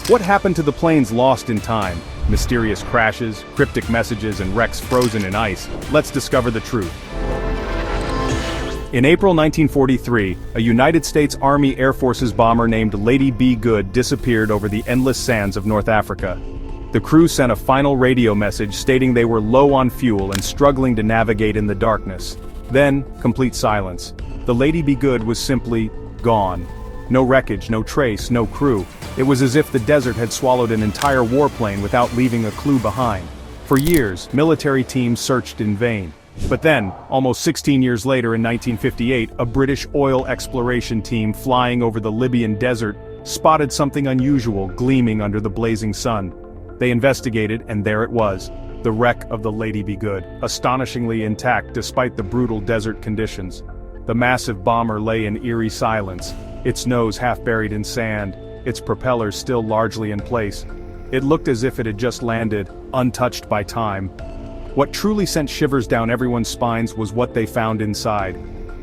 What happened to the planes lost in time? Mysterious crashes, cryptic messages, and wrecks frozen in ice. Let's discover the truth. In April 1943, a United States Army Air Forces bomber named Lady Be Good disappeared over the endless sands of North Africa. The crew sent a final radio message stating they were low on fuel and struggling to navigate in the darkness. Then, complete silence. The Lady Be Good was simply gone. No wreckage, no trace, no crew. It was as if the desert had swallowed an entire warplane without leaving a clue behind. For years, military teams searched in vain. But then, almost 16 years later in 1958, a British oil exploration team flying over the Libyan desert spotted something unusual gleaming under the blazing sun. They investigated, and there it was, the wreck of the Lady Be Good, astonishingly intact despite the brutal desert conditions. The massive bomber lay in eerie silence, its nose half buried in sand, its propellers still largely in place. It looked as if it had just landed, untouched by time. What truly sent shivers down everyone's spines was what they found inside.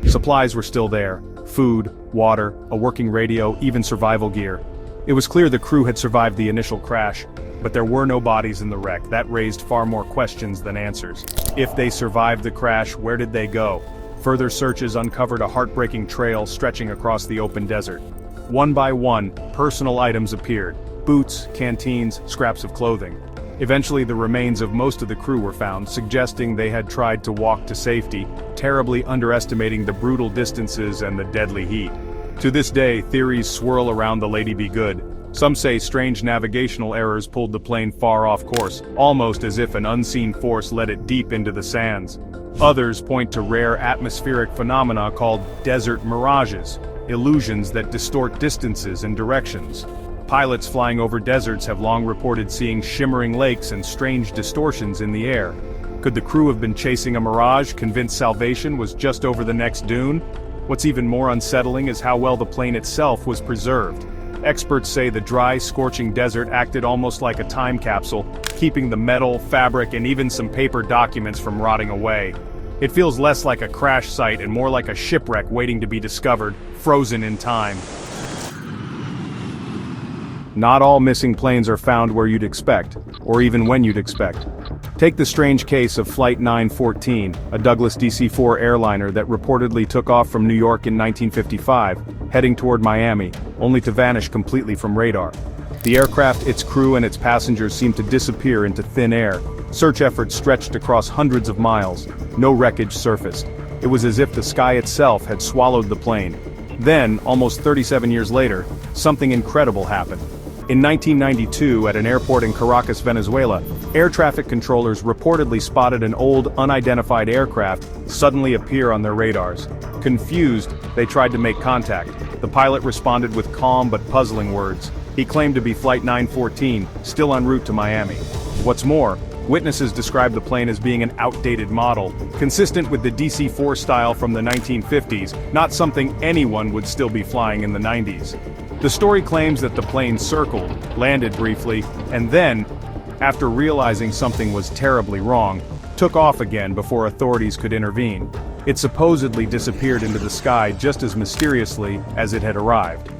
Supplies were still there: food, water, a working radio, even survival gear. It was clear the crew had survived the initial crash, but there were no bodies in the wreck. That raised far more questions than answers. If they survived the crash, where did they go? Further searches uncovered a heartbreaking trail stretching across the open desert. One by one, personal items appeared: boots, canteens, scraps of clothing. Eventually the remains of most of the crew were found, suggesting they had tried to walk to safety, terribly underestimating the brutal distances and the deadly heat. To this day, theories swirl around the Lady Be Good. Some say strange navigational errors pulled the plane far off course, almost as if an unseen force led it deep into the sands. Others point to rare atmospheric phenomena called desert mirages, illusions that distort distances and directions. Pilots flying over deserts have long reported seeing shimmering lakes and strange distortions in the air. Could the crew have been chasing a mirage, convinced salvation was just over the next dune? What's even more unsettling is how well the plane itself was preserved. Experts say the dry, scorching desert acted almost like a time capsule, keeping the metal, fabric, and even some paper documents from rotting away. It feels less like a crash site and more like a shipwreck waiting to be discovered, frozen in time. Not all missing planes are found where you'd expect, or even when you'd expect. Take the strange case of Flight 914, a Douglas DC-4 airliner that reportedly took off from New York in 1955, heading toward Miami, only to vanish completely from radar. The aircraft, its crew, and its passengers seemed to disappear into thin air. Search efforts stretched across hundreds of miles. No wreckage surfaced. It was as if the sky itself had swallowed the plane. Then, almost 37 years later, something incredible happened. In 1992, at an airport in Caracas, Venezuela, air traffic controllers reportedly spotted an old, unidentified aircraft suddenly appear on their radars. Confused, they tried to make contact. The pilot responded with calm but puzzling words. He claimed to be Flight 914, still en route to Miami. What's more, witnesses described the plane as being an outdated model, consistent with the DC-4 style from the 1950s, not something anyone would still be flying in the 90s. The story claims that the plane circled, landed briefly, and then, after realizing something was terribly wrong, took off again before authorities could intervene. It supposedly disappeared into the sky just as mysteriously as it had arrived.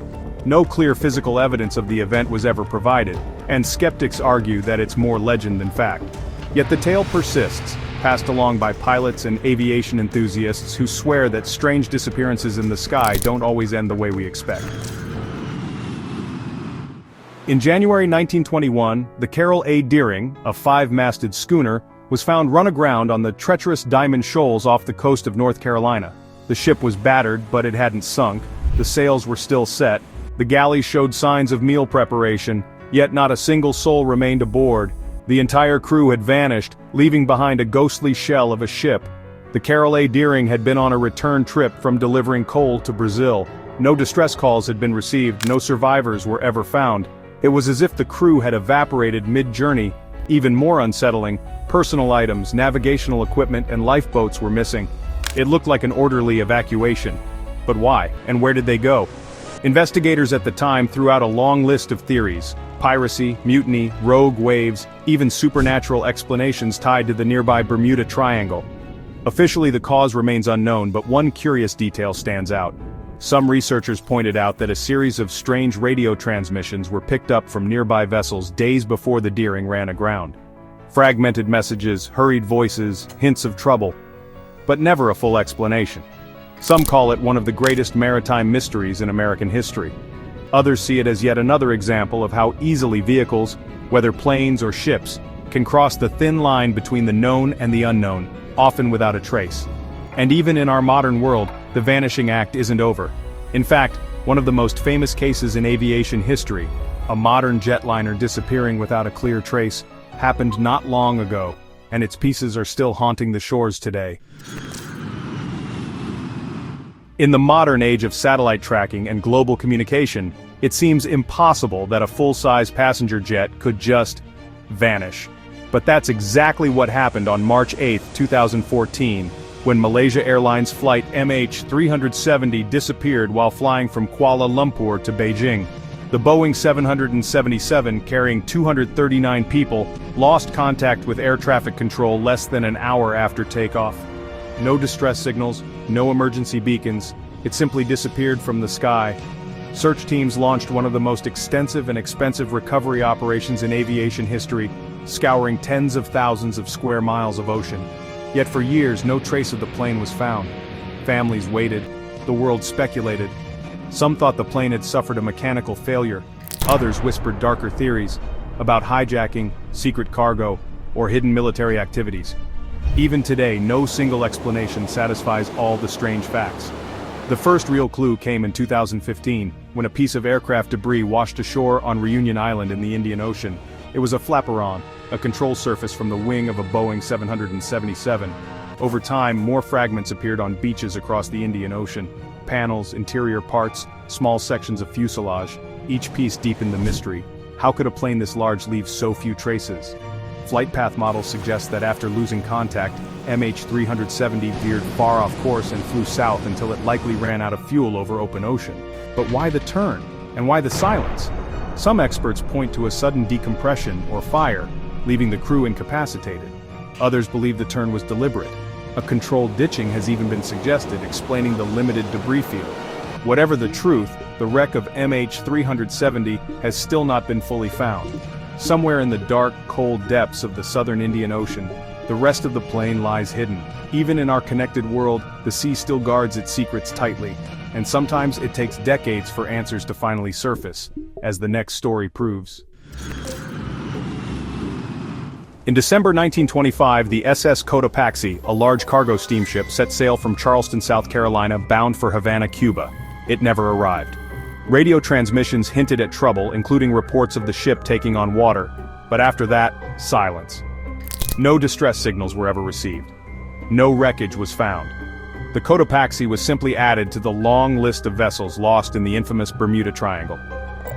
No clear physical evidence of the event was ever provided, and skeptics argue that it's more legend than fact. Yet the tale persists, passed along by pilots and aviation enthusiasts who swear that strange disappearances in the sky don't always end the way we expect. In January 1921, the Carroll A. Deering, a 5-masted schooner, was found run aground on the treacherous Diamond Shoals off the coast of North Carolina. The ship was battered, but it hadn't sunk. The sails were still set. The galley showed signs of meal preparation, yet not a single soul remained aboard. The entire crew had vanished, leaving behind a ghostly shell of a ship. The Carroll A. Deering had been on a return trip from delivering coal to Brazil. No distress calls had been received, no survivors were ever found. It was as if the crew had evaporated mid-journey. Even more unsettling, personal items, navigational equipment, and lifeboats were missing. It looked like an orderly evacuation. But why, and where did they go? Investigators at the time threw out a long list of theories: piracy, mutiny, rogue waves, even supernatural explanations tied to the nearby Bermuda Triangle. Officially, the cause remains unknown, but one curious detail stands out. Some researchers pointed out that a series of strange radio transmissions were picked up from nearby vessels days before the Deering ran aground. Fragmented messages, hurried voices, hints of trouble, but never a full explanation. Some call it one of the greatest maritime mysteries in American history. Others see it as yet another example of how easily vehicles, whether planes or ships, can cross the thin line between the known and the unknown, often without a trace. And even in our modern world, the vanishing act isn't over. In fact, one of the most famous cases in aviation history, a modern jetliner disappearing without a clear trace, happened not long ago, and its pieces are still haunting the shores today. In the modern age of satellite tracking and global communication, it seems impossible that a full-size passenger jet could just vanish. But that's exactly what happened on March 8, 2014, when Malaysia Airlines flight MH370 disappeared while flying from Kuala Lumpur to Beijing. The Boeing 777, carrying 239 people, lost contact with air traffic control less than an hour after takeoff. No distress signals, no emergency beacons, it simply disappeared from the sky. Search teams launched one of the most extensive and expensive recovery operations in aviation history, scouring tens of thousands of square miles of ocean. Yet for years, no trace of the plane was found. Families waited, the world speculated. Some thought the plane had suffered a mechanical failure. Others whispered darker theories about hijacking, secret cargo, or hidden military activities. Even today, no single explanation satisfies all the strange facts. The first real clue came in 2015, when a piece of aircraft debris washed ashore on Reunion Island in the Indian Ocean. It was a flaperon, a control surface from the wing of a Boeing 777. Over time, more fragments appeared on beaches across the Indian Ocean. Panels, interior parts, small sections of fuselage, each piece deepened the mystery. How could a plane this large leave so few traces? Flight path models suggest that after losing contact, MH370 veered far off course and flew south until it likely ran out of fuel over open ocean. But why the turn? And why the silence? Some experts point to a sudden decompression or fire, leaving the crew incapacitated. Others believe the turn was deliberate. A controlled ditching has even been suggested, explaining the limited debris field. Whatever the truth, the wreck of MH370 has still not been fully found. Somewhere in the dark, cold depths of the southern Indian Ocean, the rest of the plane lies hidden. Even in our connected world, the sea still guards its secrets tightly, and sometimes it takes decades for answers to finally surface, as the next story proves. In December 1925, the SS Kodapaxi, a large cargo steamship, set sail from Charleston, South Carolina, bound for Havana, Cuba. It never arrived. Radio transmissions hinted at trouble, including reports of the ship taking on water, but after that, silence. No distress signals were ever received. No wreckage was found. The Kodapaxi was simply added to the long list of vessels lost in the infamous Bermuda Triangle.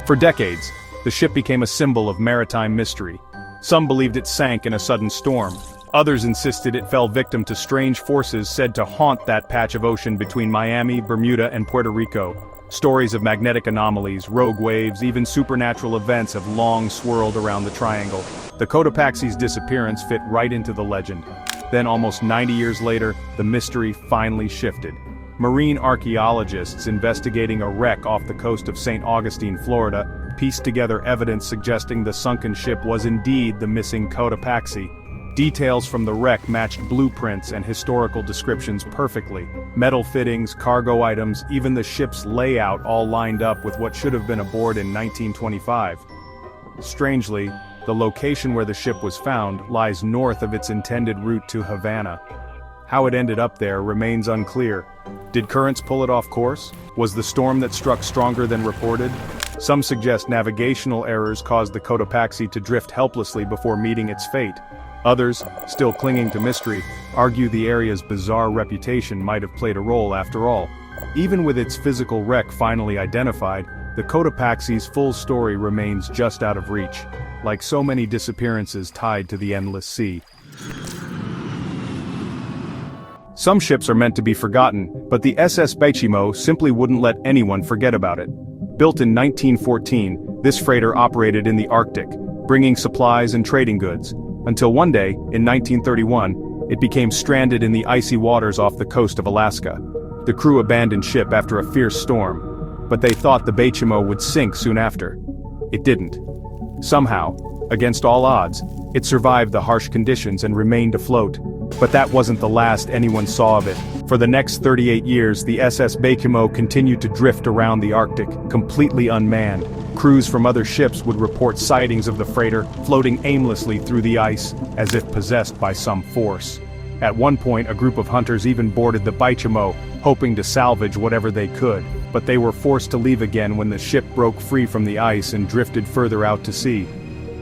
For decades, the ship became a symbol of maritime mystery. Some believed it sank in a sudden storm. Others insisted it fell victim to strange forces said to haunt that patch of ocean between Miami, Bermuda, and Puerto Rico. Stories of magnetic anomalies, rogue waves, even supernatural events have long swirled around the triangle. The Kodapaxi's disappearance fit right into the legend. Then almost 90 years later, the mystery finally shifted. Marine archaeologists investigating a wreck off the coast of St. Augustine, Florida, pieced together evidence suggesting the sunken ship was indeed the missing Kodapaxi. Details from the wreck matched blueprints and historical descriptions perfectly. Metal fittings, cargo items, even the ship's layout all lined up with what should have been aboard in 1925. Strangely, the location where the ship was found lies north of its intended route to Havana. How it ended up there remains unclear. Did currents pull it off course? Was the storm that struck stronger than reported? Some suggest navigational errors caused the Kodapaxi to drift helplessly before meeting its fate. Others, still clinging to mystery, argue the area's bizarre reputation might have played a role after all. Even with its physical wreck finally identified, the Kodapaxi's full story remains just out of reach, like so many disappearances tied to the endless sea. Some ships are meant to be forgotten, but the SS Bachimo simply wouldn't let anyone forget about it. Built in 1914, this freighter operated in the Arctic, bringing supplies and trading goods, until one day, in 1931, it became stranded in the icy waters off the coast of Alaska. The crew abandoned ship after a fierce storm, but they thought the Bachimo would sink soon after. It didn't. Somehow, against all odds, it survived the harsh conditions and remained afloat. But that wasn't the last anyone saw of it. For the next 38 years, the SS Bachimo continued to drift around the Arctic, completely unmanned. Crews from other ships would report sightings of the freighter, floating aimlessly through the ice, as if possessed by some force. At one point, a group of hunters even boarded the Bachimo, hoping to salvage whatever they could, but they were forced to leave again when the ship broke free from the ice and drifted further out to sea.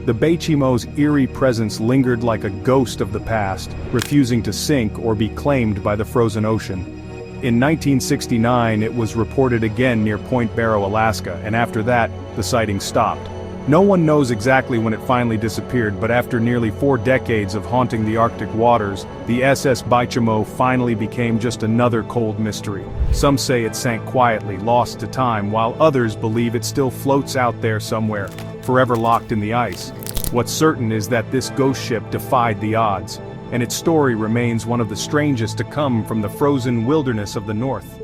The Bachimo's eerie presence lingered like a ghost of the past, refusing to sink or be claimed by the frozen ocean. In 1969, it was reported again near Point Barrow, Alaska, and after that, the sighting stopped. No one knows exactly when it finally disappeared, but after nearly 4 decades of haunting the Arctic waters, the SS Bachimo finally became just another cold mystery. Some say it sank quietly, lost to time, while others believe it still floats out there somewhere, forever locked in the ice. What's certain is that this ghost ship defied the odds, and its story remains one of the strangest to come from the frozen wilderness of the North.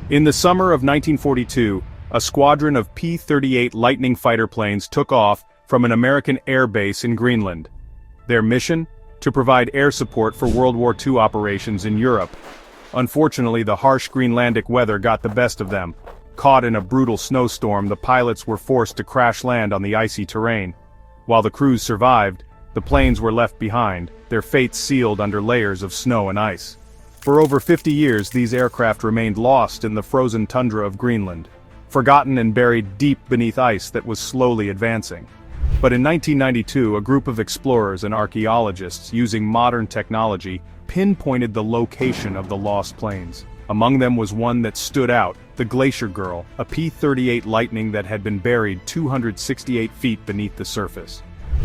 In the summer of 1942, a squadron of P-38 Lightning fighter planes took off from an American air base in Greenland. Their mission? To provide air support for World War II operations in Europe. Unfortunately, the harsh Greenlandic weather got the best of them. Caught in a brutal snowstorm, the pilots were forced to crash land on the icy terrain. While the crews survived, the planes were left behind, their fates sealed under layers of snow and ice. For over 50 years, these aircraft remained lost in the frozen tundra of Greenland, forgotten and buried deep beneath ice that was slowly advancing. But in 1992, a group of explorers and archaeologists using modern technology pinpointed the location of the lost planes. Among them was one that stood out, the Glacier Girl, a P-38 Lightning that had been buried 268 feet beneath the surface.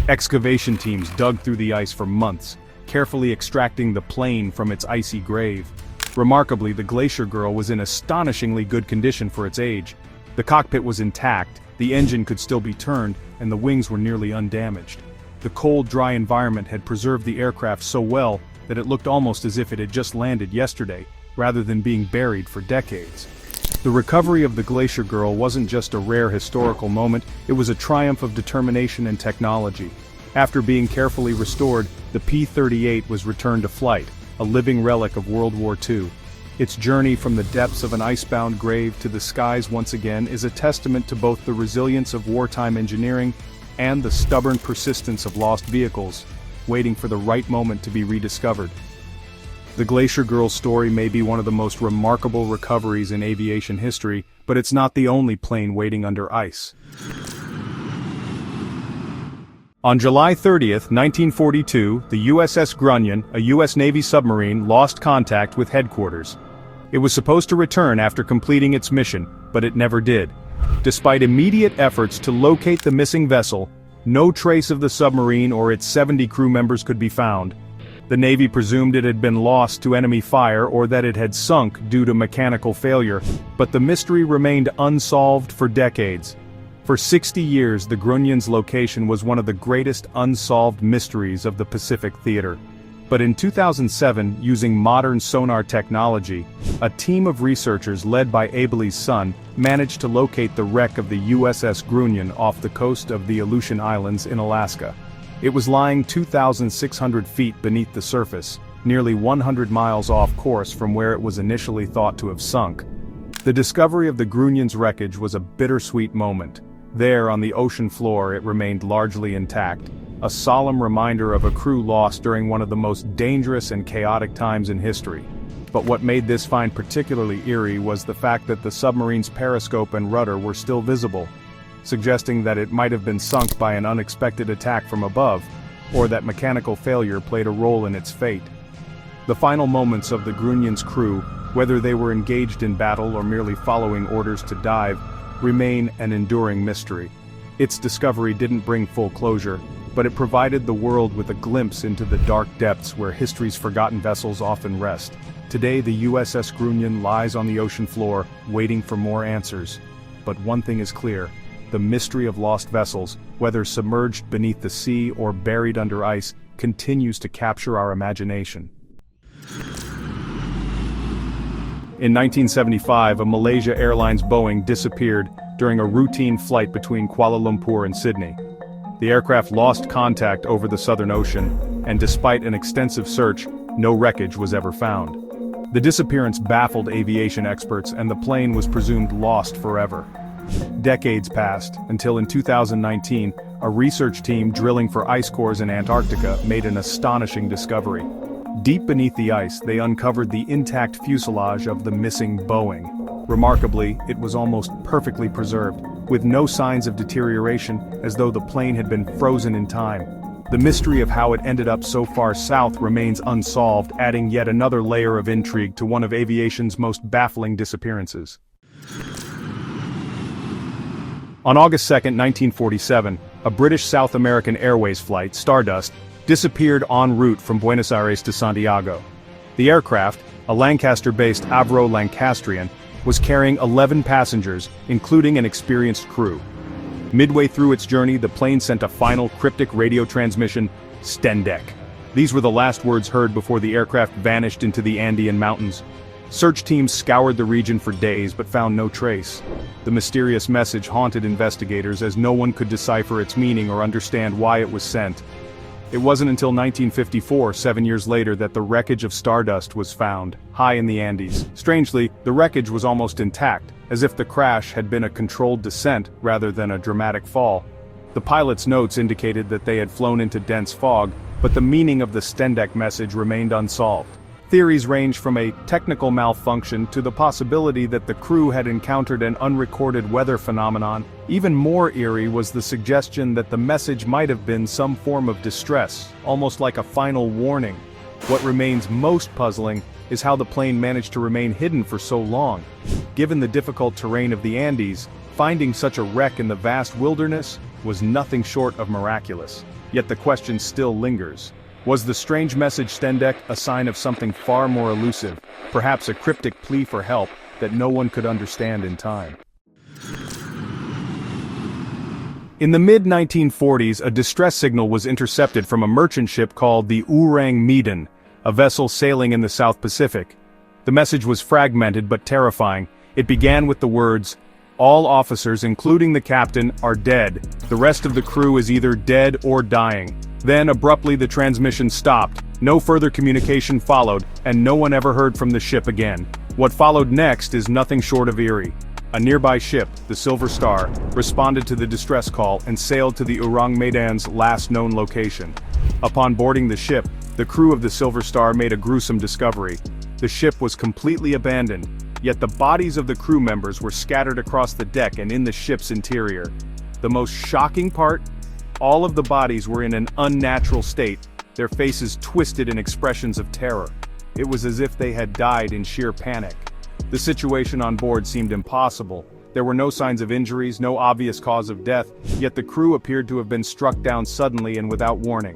Excavation teams dug through the ice for months, carefully extracting the plane from its icy grave. Remarkably, the Glacier Girl was in astonishingly good condition for its age. The cockpit was intact, the engine could still be turned, and the wings were nearly undamaged. The cold, dry environment had preserved the aircraft so well that it looked almost as if it had just landed yesterday, rather than being buried for decades. The recovery of the Glacier Girl wasn't just a rare historical moment, it was a triumph of determination and technology. After being carefully restored, the P-38 was returned to flight, a living relic of World War II. Its journey from the depths of an icebound grave to the skies once again is a testament to both the resilience of wartime engineering and the stubborn persistence of lost vehicles, waiting for the right moment to be rediscovered. The Glacier Girl's story may be one of the most remarkable recoveries in aviation history, but it's not the only plane waiting under ice. On July 30, 1942, the USS Grunion, a U.S. Navy submarine, lost contact with headquarters. It was supposed to return after completing its mission, but it never did. Despite immediate efforts to locate the missing vessel, no trace of the submarine or its 70 crew members could be found. The Navy presumed it had been lost to enemy fire or that it had sunk due to mechanical failure, but the mystery remained unsolved for decades. For 60 years, the Grunion's location was one of the greatest unsolved mysteries of the Pacific theater. But in 2007, using modern sonar technology, a team of researchers led by Abeli's son managed to locate the wreck of the USS Grunion off the coast of the Aleutian Islands in Alaska. It was lying 2,600 feet beneath the surface, nearly 100 miles off course from where it was initially thought to have sunk. The discovery of the Grunion's wreckage was a bittersweet moment. There, on the ocean floor, it remained largely intact, a solemn reminder of a crew lost during one of the most dangerous and chaotic times in history. But what made this find particularly eerie was the fact that the submarine's periscope and rudder were still visible, suggesting that it might have been sunk by an unexpected attack from above, or that mechanical failure played a role in its fate. The final moments of the Grunion's crew, whether they were engaged in battle or merely following orders to dive, remain an enduring mystery. Its discovery didn't bring full closure, but it provided the world with a glimpse into the dark depths where history's forgotten vessels often rest. Today, the USS Grunion lies on the ocean floor, waiting for more answers. But one thing is clear: the mystery of lost vessels, whether submerged beneath the sea or buried under ice, continues to capture our imagination. In 1975, a Malaysia Airlines Boeing disappeared during a routine flight between Kuala Lumpur and Sydney. The aircraft lost contact over the Southern Ocean, and despite an extensive search, no wreckage was ever found. The disappearance baffled aviation experts, and the plane was presumed lost forever. Decades passed, until in 2019, a research team drilling for ice cores in Antarctica made an astonishing discovery. Deep beneath the ice, they uncovered the intact fuselage of the missing Boeing. Remarkably, it was almost perfectly preserved, with no signs of deterioration, as though the plane had been frozen in time. The mystery of how it ended up so far south remains unsolved, adding yet another layer of intrigue to one of aviation's most baffling disappearances. On August 2, 1947, a British South American Airways flight, Stardust, disappeared en route from Buenos Aires to Santiago. The aircraft, a Lancaster-based Avro Lancastrian, was carrying 11 passengers, including an experienced crew. Midway through its journey, the plane sent a final cryptic radio transmission, "Stendek." These were the last words heard before the aircraft vanished into the Andean mountains. Search teams scoured the region for days but found no trace. The mysterious message haunted investigators as no one could decipher its meaning or understand why it was sent. It wasn't until 1954, 7 years later, that the wreckage of Stardust was found, high in the Andes. Strangely, the wreckage was almost intact, as if the crash had been a controlled descent rather than a dramatic fall. The pilot's notes indicated that they had flown into dense fog, but the meaning of the Stendek message remained unsolved. Theories range from a technical malfunction to the possibility that the crew had encountered an unrecorded weather phenomenon. Even more eerie was the suggestion that the message might have been some form of distress, almost like a final warning. What remains most puzzling is how the plane managed to remain hidden for so long. Given the difficult terrain of the Andes, finding such a wreck in the vast wilderness was nothing short of miraculous. Yet the question still lingers. Was the strange message Stendek a sign of something far more elusive, perhaps a cryptic plea for help that no one could understand in time? In the mid-1940s, a distress signal was intercepted from a merchant ship called the Urang Medan, a vessel sailing in the South Pacific. The message was fragmented but terrifying. It began with the words, "All officers, including the captain, are dead. The rest of the crew is either dead or dying." Then abruptly the transmission stopped, no further communication followed, and no one ever heard from the ship again. What followed next is nothing short of eerie. A nearby ship, the Silver Star, responded to the distress call and sailed to the Urang Medan's last known location. Upon boarding the ship, the crew of the Silver Star made a gruesome discovery. The ship was completely abandoned, yet the bodies of the crew members were scattered across the deck and in the ship's interior. The most shocking part? All of the bodies were in an unnatural state, their faces twisted in expressions of terror. It was as if they had died in sheer panic. The situation on board seemed impossible. There were no signs of injuries, no obvious cause of death, yet the crew appeared to have been struck down suddenly and without warning.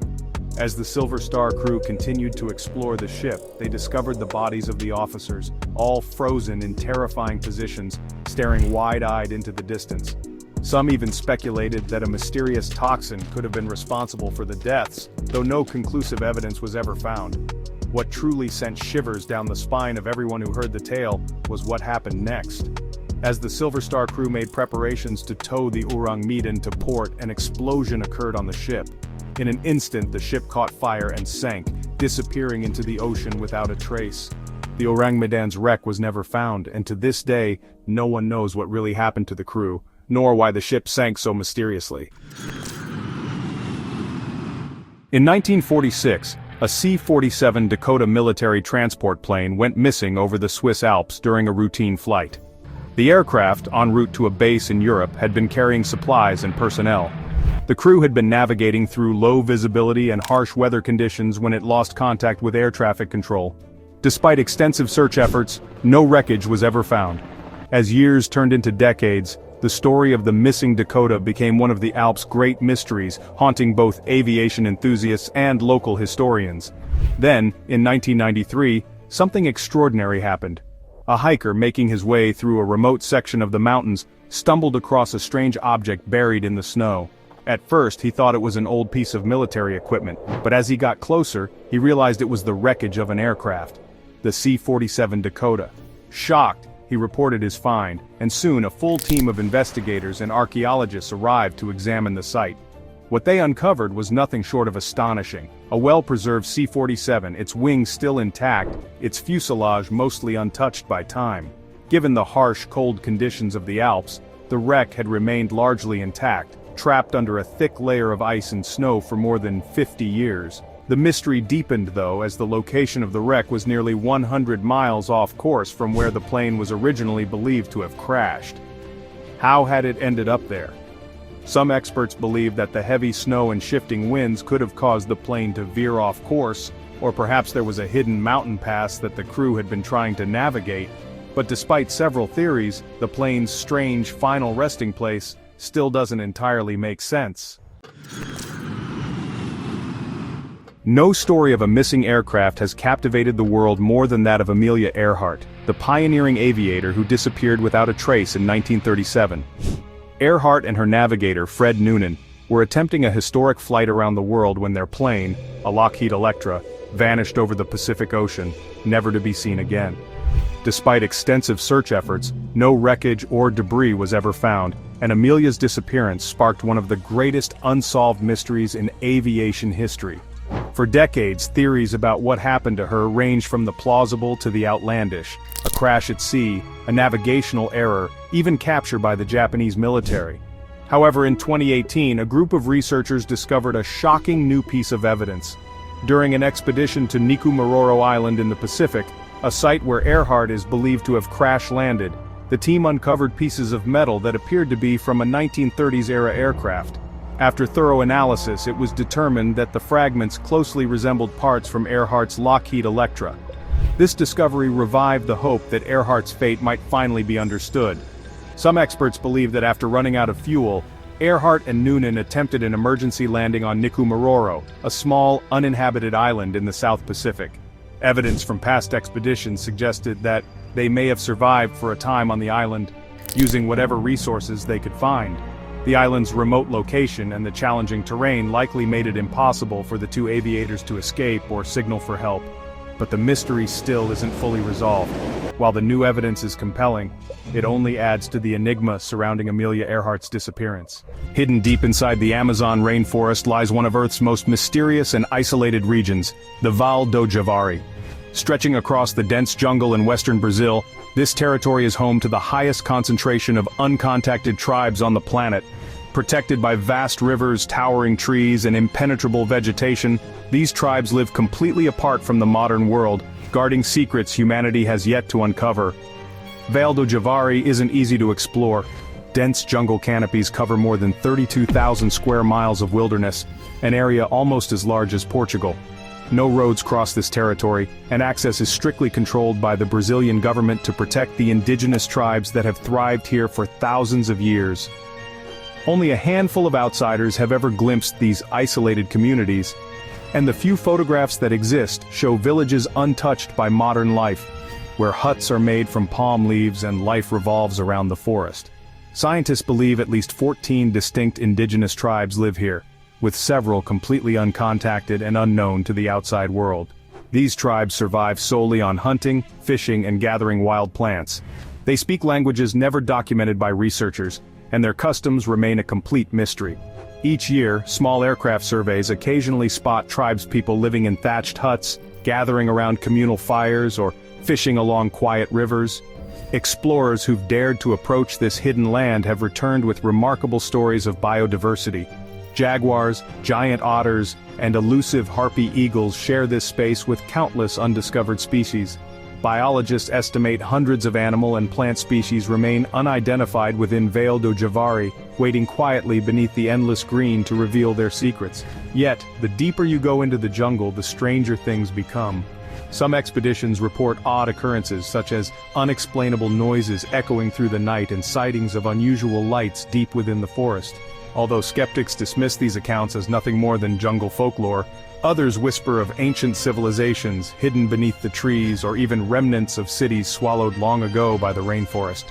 As the Silver Star crew continued to explore the ship, they discovered the bodies of the officers, all frozen in terrifying positions, staring wide-eyed into the distance. Some even speculated that a mysterious toxin could have been responsible for the deaths, though no conclusive evidence was ever found. What truly sent shivers down the spine of everyone who heard the tale was what happened next. As the Silver Star crew made preparations to tow the Urang Medan to port, an explosion occurred on the ship. In an instant, the ship caught fire and sank, disappearing into the ocean without a trace. The Urang Medan's wreck was never found, and to this day, no one knows what really happened to the crew, nor why the ship sank so mysteriously. In 1946, a C47 Dakota military transport plane went missing over the Swiss Alps during a routine flight. The aircraft, en route to a base in Europe, had been carrying supplies and personnel. The crew had been navigating through low visibility and harsh weather conditions when it lost contact with air traffic control. Despite extensive search efforts, no wreckage was ever found. As years turned into decades, the story of the missing Dakota became one of the Alps' great mysteries, haunting both aviation enthusiasts and local historians. Then, in 1993, something extraordinary happened. A hiker making his way through a remote section of the mountains stumbled across a strange object buried in the snow. At first, he thought it was an old piece of military equipment, but as he got closer, he realized it was the wreckage of an aircraft, the C-47 Dakota. Shocked, he reported his find, and soon a full team of investigators and archaeologists arrived to examine the site. What they uncovered was nothing short of astonishing. A well-preserved C-47, its wings still intact, its fuselage mostly untouched by time. Given the harsh, cold conditions of the Alps, the wreck had remained largely intact, trapped under a thick layer of ice and snow for more than 50 years. The mystery deepened though, as the location of the wreck was nearly 100 miles off course from where the plane was originally believed to have crashed. How had it ended up there? Some experts believe that the heavy snow and shifting winds could have caused the plane to veer off course, or perhaps there was a hidden mountain pass that the crew had been trying to navigate. But despite several theories, the plane's strange final resting place still doesn't entirely make sense. No story of a missing aircraft has captivated the world more than that of Amelia Earhart, the pioneering aviator who disappeared without a trace in 1937. Earhart and her navigator, Fred Noonan, were attempting a historic flight around the world when their plane, a Lockheed Electra, vanished over the Pacific Ocean, never to be seen again. Despite extensive search efforts, no wreckage or debris was ever found, and Amelia's disappearance sparked one of the greatest unsolved mysteries in aviation history. For decades, theories about what happened to her ranged from the plausible to the outlandish: a crash at sea, a navigational error, even capture by the Japanese military. However, in 2018, a group of researchers discovered a shocking new piece of evidence. During an expedition to Niku Island in the Pacific, a site where Earhart is believed to have crash-landed, the team uncovered pieces of metal that appeared to be from a 1930s-era aircraft. After thorough analysis, it was determined that the fragments closely resembled parts from Earhart's Lockheed Electra. This discovery revived the hope that Earhart's fate might finally be understood. Some experts believe that after running out of fuel, Earhart and Noonan attempted an emergency landing on Niku, a small, uninhabited island in the South Pacific. Evidence from past expeditions suggested that they may have survived for a time on the island, using whatever resources they could find. The island's remote location and the challenging terrain likely made it impossible for the two aviators to escape or signal for help. But the mystery still isn't fully resolved. While the new evidence is compelling, it only adds to the enigma surrounding Amelia Earhart's disappearance. Hidden deep inside the Amazon rainforest lies one of Earth's most mysterious and isolated regions, the Val do Javari. Stretching across the dense jungle in western Brazil, this territory is home to the highest concentration of uncontacted tribes on the planet. Protected by vast rivers, towering trees, and impenetrable vegetation, these tribes live completely apart from the modern world, guarding secrets humanity has yet to uncover. Val do Javari isn't easy to explore. Dense jungle canopies cover more than 32,000 square miles of wilderness, an area almost as large as Portugal. No roads cross this territory, and access is strictly controlled by the Brazilian government to protect the indigenous tribes that have thrived here for thousands of years. Only a handful of outsiders have ever glimpsed these isolated communities, and the few photographs that exist show villages untouched by modern life, where huts are made from palm leaves and life revolves around the forest. Scientists believe at least 14 distinct indigenous tribes live here, with several completely uncontacted and unknown to the outside world. These tribes survive solely on hunting, fishing, and gathering wild plants. They speak languages never documented by researchers, and their customs remain a complete mystery. Each year, small aircraft surveys occasionally spot tribespeople living in thatched huts, gathering around communal fires, or fishing along quiet rivers. Explorers who've dared to approach this hidden land have returned with remarkable stories of biodiversity. Jaguars, giant otters, and elusive harpy eagles share this space with countless undiscovered species. Biologists estimate hundreds of animal and plant species remain unidentified within Val do Javari, waiting quietly beneath the endless green to reveal their secrets. Yet, the deeper you go into the jungle, the stranger things become. Some expeditions report odd occurrences such as unexplainable noises echoing through the night and sightings of unusual lights deep within the forest. Although skeptics dismiss these accounts as nothing more than jungle folklore, others whisper of ancient civilizations hidden beneath the trees or even remnants of cities swallowed long ago by the rainforest.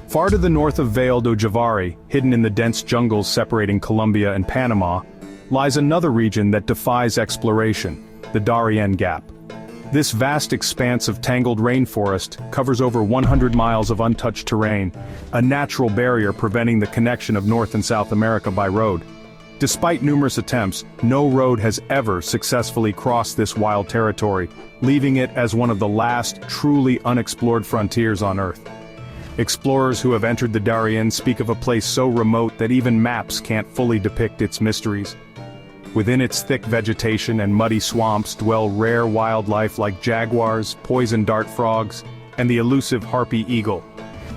Far to the north of Val do Javari, hidden in the dense jungles separating Colombia and Panama, lies another region that defies exploration, the Darian Gap. This vast expanse of tangled rainforest covers over 100 miles of untouched terrain, a natural barrier preventing the connection of North and South America by road. Despite numerous attempts, no road has ever successfully crossed this wild territory, leaving it as one of the last truly unexplored frontiers on Earth. Explorers who have entered the Darien speak of a place so remote that even maps can't fully depict its mysteries. Within its thick vegetation and muddy swamps dwell rare wildlife like jaguars, poison dart frogs, and the elusive harpy eagle.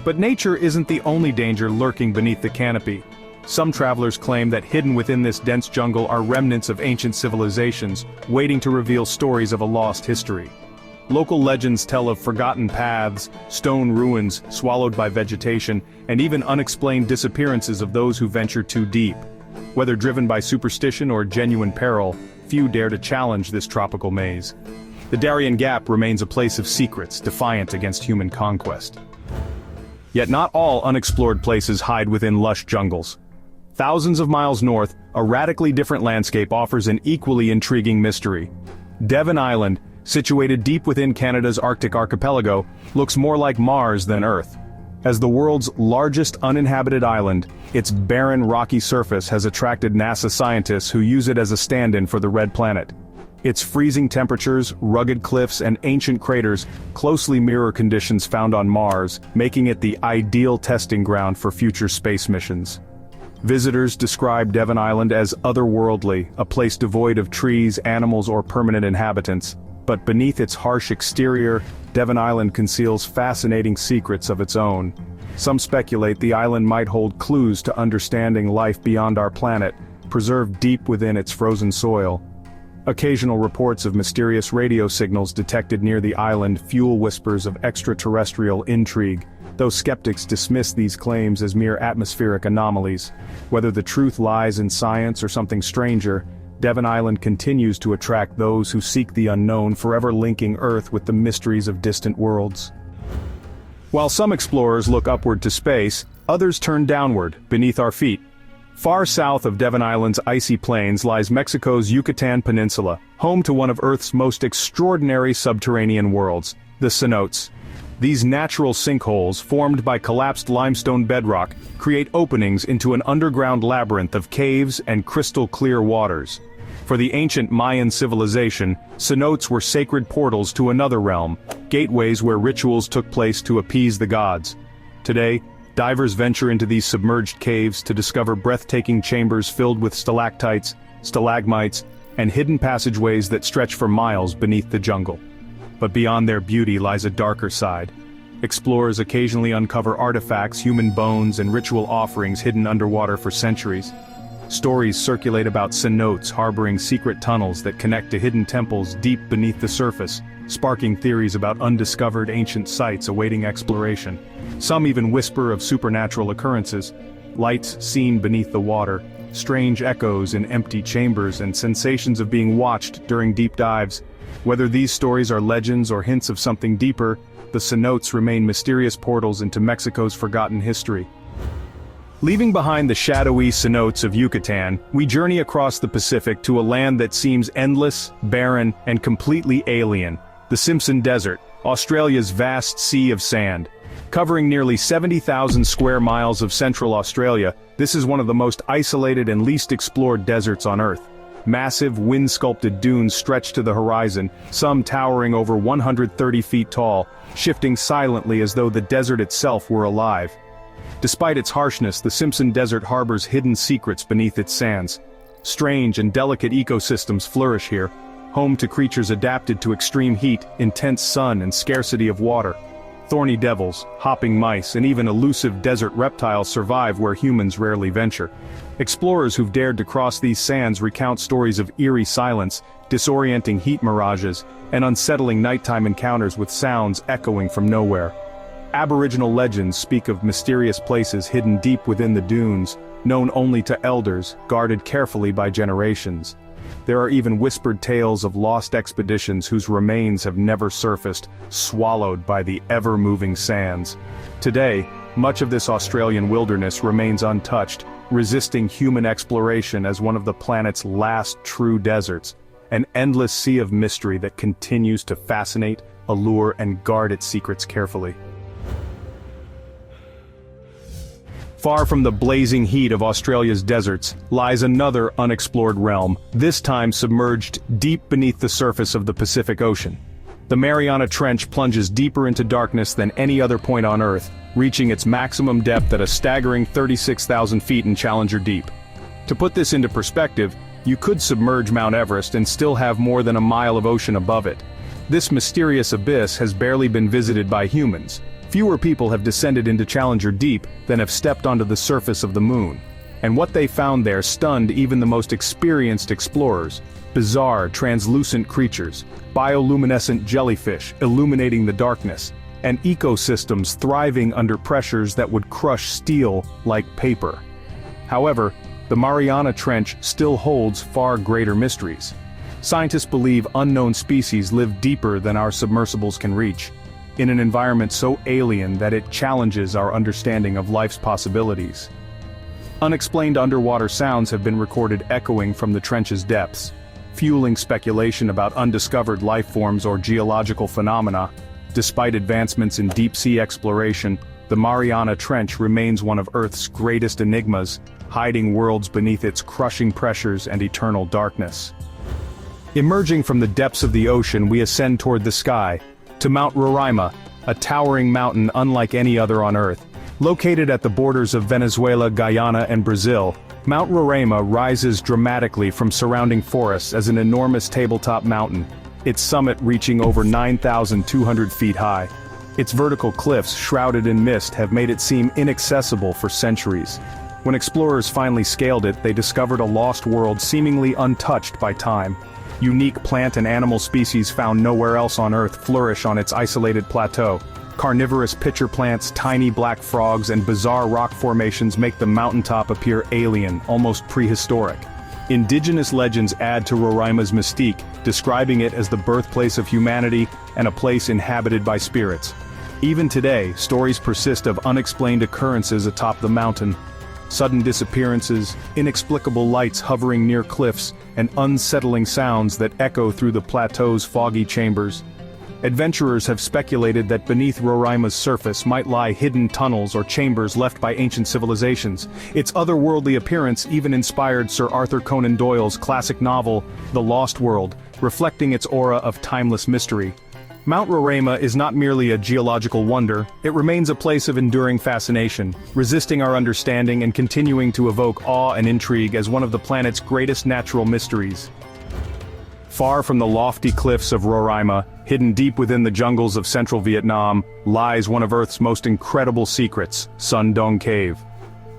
But nature isn't the only danger lurking beneath the canopy. Some travelers claim that hidden within this dense jungle are remnants of ancient civilizations, waiting to reveal stories of a lost history. Local legends tell of forgotten paths, stone ruins swallowed by vegetation, and even unexplained disappearances of those who venture too deep. Whether driven by superstition or genuine peril, few dare to challenge this tropical maze. The Darian Gap remains a place of secrets, defiant against human conquest. Yet not all unexplored places hide within lush jungles. Thousands of miles north, a radically different landscape offers an equally intriguing mystery. Devon Island, situated deep within Canada's Arctic archipelago, looks more like Mars than Earth. As the world's largest uninhabited island, its barren rocky surface has attracted NASA scientists who use it as a stand-in for the Red Planet. Its freezing temperatures, rugged cliffs, and ancient craters closely mirror conditions found on Mars, making it the ideal testing ground for future space missions. Visitors describe Devon Island as otherworldly, a place devoid of trees, animals, or permanent inhabitants. But beneath its harsh exterior, Devon Island conceals fascinating secrets of its own. Some speculate the island might hold clues to understanding life beyond our planet, preserved deep within its frozen soil. Occasional reports of mysterious radio signals detected near the island fuel whispers of extraterrestrial intrigue, though skeptics dismiss these claims as mere atmospheric anomalies. Whether the truth lies in science or something stranger, Devon Island continues to attract those who seek the unknown, forever linking Earth with the mysteries of distant worlds. While some explorers look upward to space, others turn downward, beneath our feet. Far south of Devon Island's icy plains lies Mexico's Yucatan Peninsula, home to one of Earth's most extraordinary subterranean worlds, the cenotes. These natural sinkholes, formed by collapsed limestone bedrock, create openings into an underground labyrinth of caves and crystal-clear waters. For the ancient Mayan civilization, cenotes were sacred portals to another realm, gateways where rituals took place to appease the gods. Today, divers venture into these submerged caves to discover breathtaking chambers filled with stalactites, stalagmites, and hidden passageways that stretch for miles beneath the jungle. But beyond their beauty lies a darker side. Explorers occasionally uncover artifacts, human bones, and ritual offerings hidden underwater for centuries. Stories circulate about cenotes harboring secret tunnels that connect to hidden temples deep beneath the surface, sparking theories about undiscovered ancient sites awaiting exploration. Some even whisper of supernatural occurrences, lights seen beneath the water, strange echoes in empty chambers, and sensations of being watched during deep dives. Whether these stories are legends or hints of something deeper, the cenotes remain mysterious portals into Mexico's forgotten history. Leaving behind the shadowy cenotes of Yucatan, we journey across the Pacific to a land that seems endless, barren, and completely alien: the Simpson Desert, Australia's vast sea of sand. Covering nearly 70,000 square miles of central Australia, this is one of the most isolated and least explored deserts on Earth. Massive, wind-sculpted dunes stretch to the horizon, some towering over 130 feet tall, shifting silently as though the desert itself were alive. Despite its harshness, the Simpson Desert harbors hidden secrets beneath its sands. Strange and delicate ecosystems flourish here, home to creatures adapted to extreme heat, intense sun, and scarcity of water. Thorny devils, hopping mice, and even elusive desert reptiles survive where humans rarely venture. Explorers who've dared to cross these sands recount stories of eerie silence, disorienting heat mirages, and unsettling nighttime encounters with sounds echoing from nowhere. Aboriginal legends speak of mysterious places hidden deep within the dunes, known only to elders, guarded carefully by generations. There are even whispered tales of lost expeditions whose remains have never surfaced, swallowed by the ever-moving sands. Today, much of this Australian wilderness remains untouched, resisting human exploration as one of the planet's last true deserts. an endless sea of mystery that continues to fascinate, allure, and guard its secrets carefully. Far from the blazing heat of Australia's deserts lies another unexplored realm, this time submerged deep beneath the surface of the Pacific Ocean. The Mariana Trench plunges deeper into darkness than any other point on Earth, reaching its maximum depth at a staggering 36,000 feet in Challenger Deep. To put this into perspective, you could submerge Mount Everest and still have more than a mile of ocean above it. This mysterious abyss has barely been visited by humans. Fewer people have descended into Challenger Deep than have stepped onto the surface of the moon. And what they found there stunned even the most experienced explorers. Bizarre, translucent creatures, bioluminescent jellyfish illuminating the darkness, and ecosystems thriving under pressures that would crush steel like paper. However, the Mariana Trench still holds far greater mysteries. Scientists believe unknown species live deeper than our submersibles can reach, in an environment so alien that it challenges our understanding of life's possibilities. Unexplained underwater sounds have been recorded echoing from the trench's depths, fueling speculation about undiscovered life forms or geological phenomena. Despite advancements in deep-sea exploration, the Mariana Trench remains one of Earth's greatest enigmas, hiding worlds beneath its crushing pressures and eternal darkness. Emerging from the depths of the ocean, we ascend toward the sky, to Mount Rorima, a towering mountain unlike any other on Earth. Located at the borders of Venezuela, Guyana, and Brazil, Mount Rorima rises dramatically from surrounding forests as an enormous tabletop mountain, its summit reaching over 9,200 feet high. Its vertical cliffs, shrouded in mist, have made it seem inaccessible for centuries. When explorers finally scaled it, they discovered a lost world seemingly untouched by time. Unique plant and animal species found nowhere else on Earth flourish on its isolated plateau. Carnivorous pitcher plants, tiny black frogs, and bizarre rock formations make the mountaintop appear alien, almost prehistoric. Indigenous legends add to Rorima's mystique, describing it as the birthplace of humanity and a place inhabited by spirits. Even today, stories persist of unexplained occurrences atop the mountain. Sudden disappearances, inexplicable lights hovering near cliffs, and unsettling sounds that echo through the plateau's foggy chambers. Adventurers have speculated that beneath Rorima's surface might lie hidden tunnels or chambers left by ancient civilizations. Its otherworldly appearance even inspired Sir Arthur Conan Doyle's classic novel, The Lost World, reflecting its aura of timeless mystery. Mount Rorima is not merely a geological wonder, it remains a place of enduring fascination, resisting our understanding and continuing to evoke awe and intrigue as one of the planet's greatest natural mysteries. Far from the lofty cliffs of Rorima, hidden deep within the jungles of central Vietnam, lies one of Earth's most incredible secrets, Sundong Cave.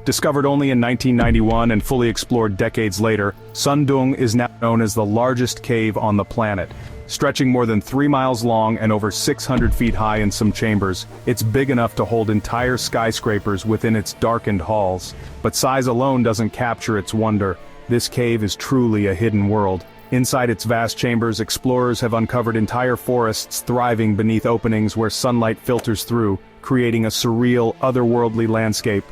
Discovered only in 1991 and fully explored decades later, Sundong is now known as the largest cave on the planet. Stretching more than 3 miles long and over 600 feet high in some chambers, it's big enough to hold entire skyscrapers within its darkened halls. But size alone doesn't capture its wonder. This cave is truly a hidden world. Inside its vast chambers, explorers have uncovered entire forests thriving beneath openings where sunlight filters through, creating a surreal, otherworldly landscape.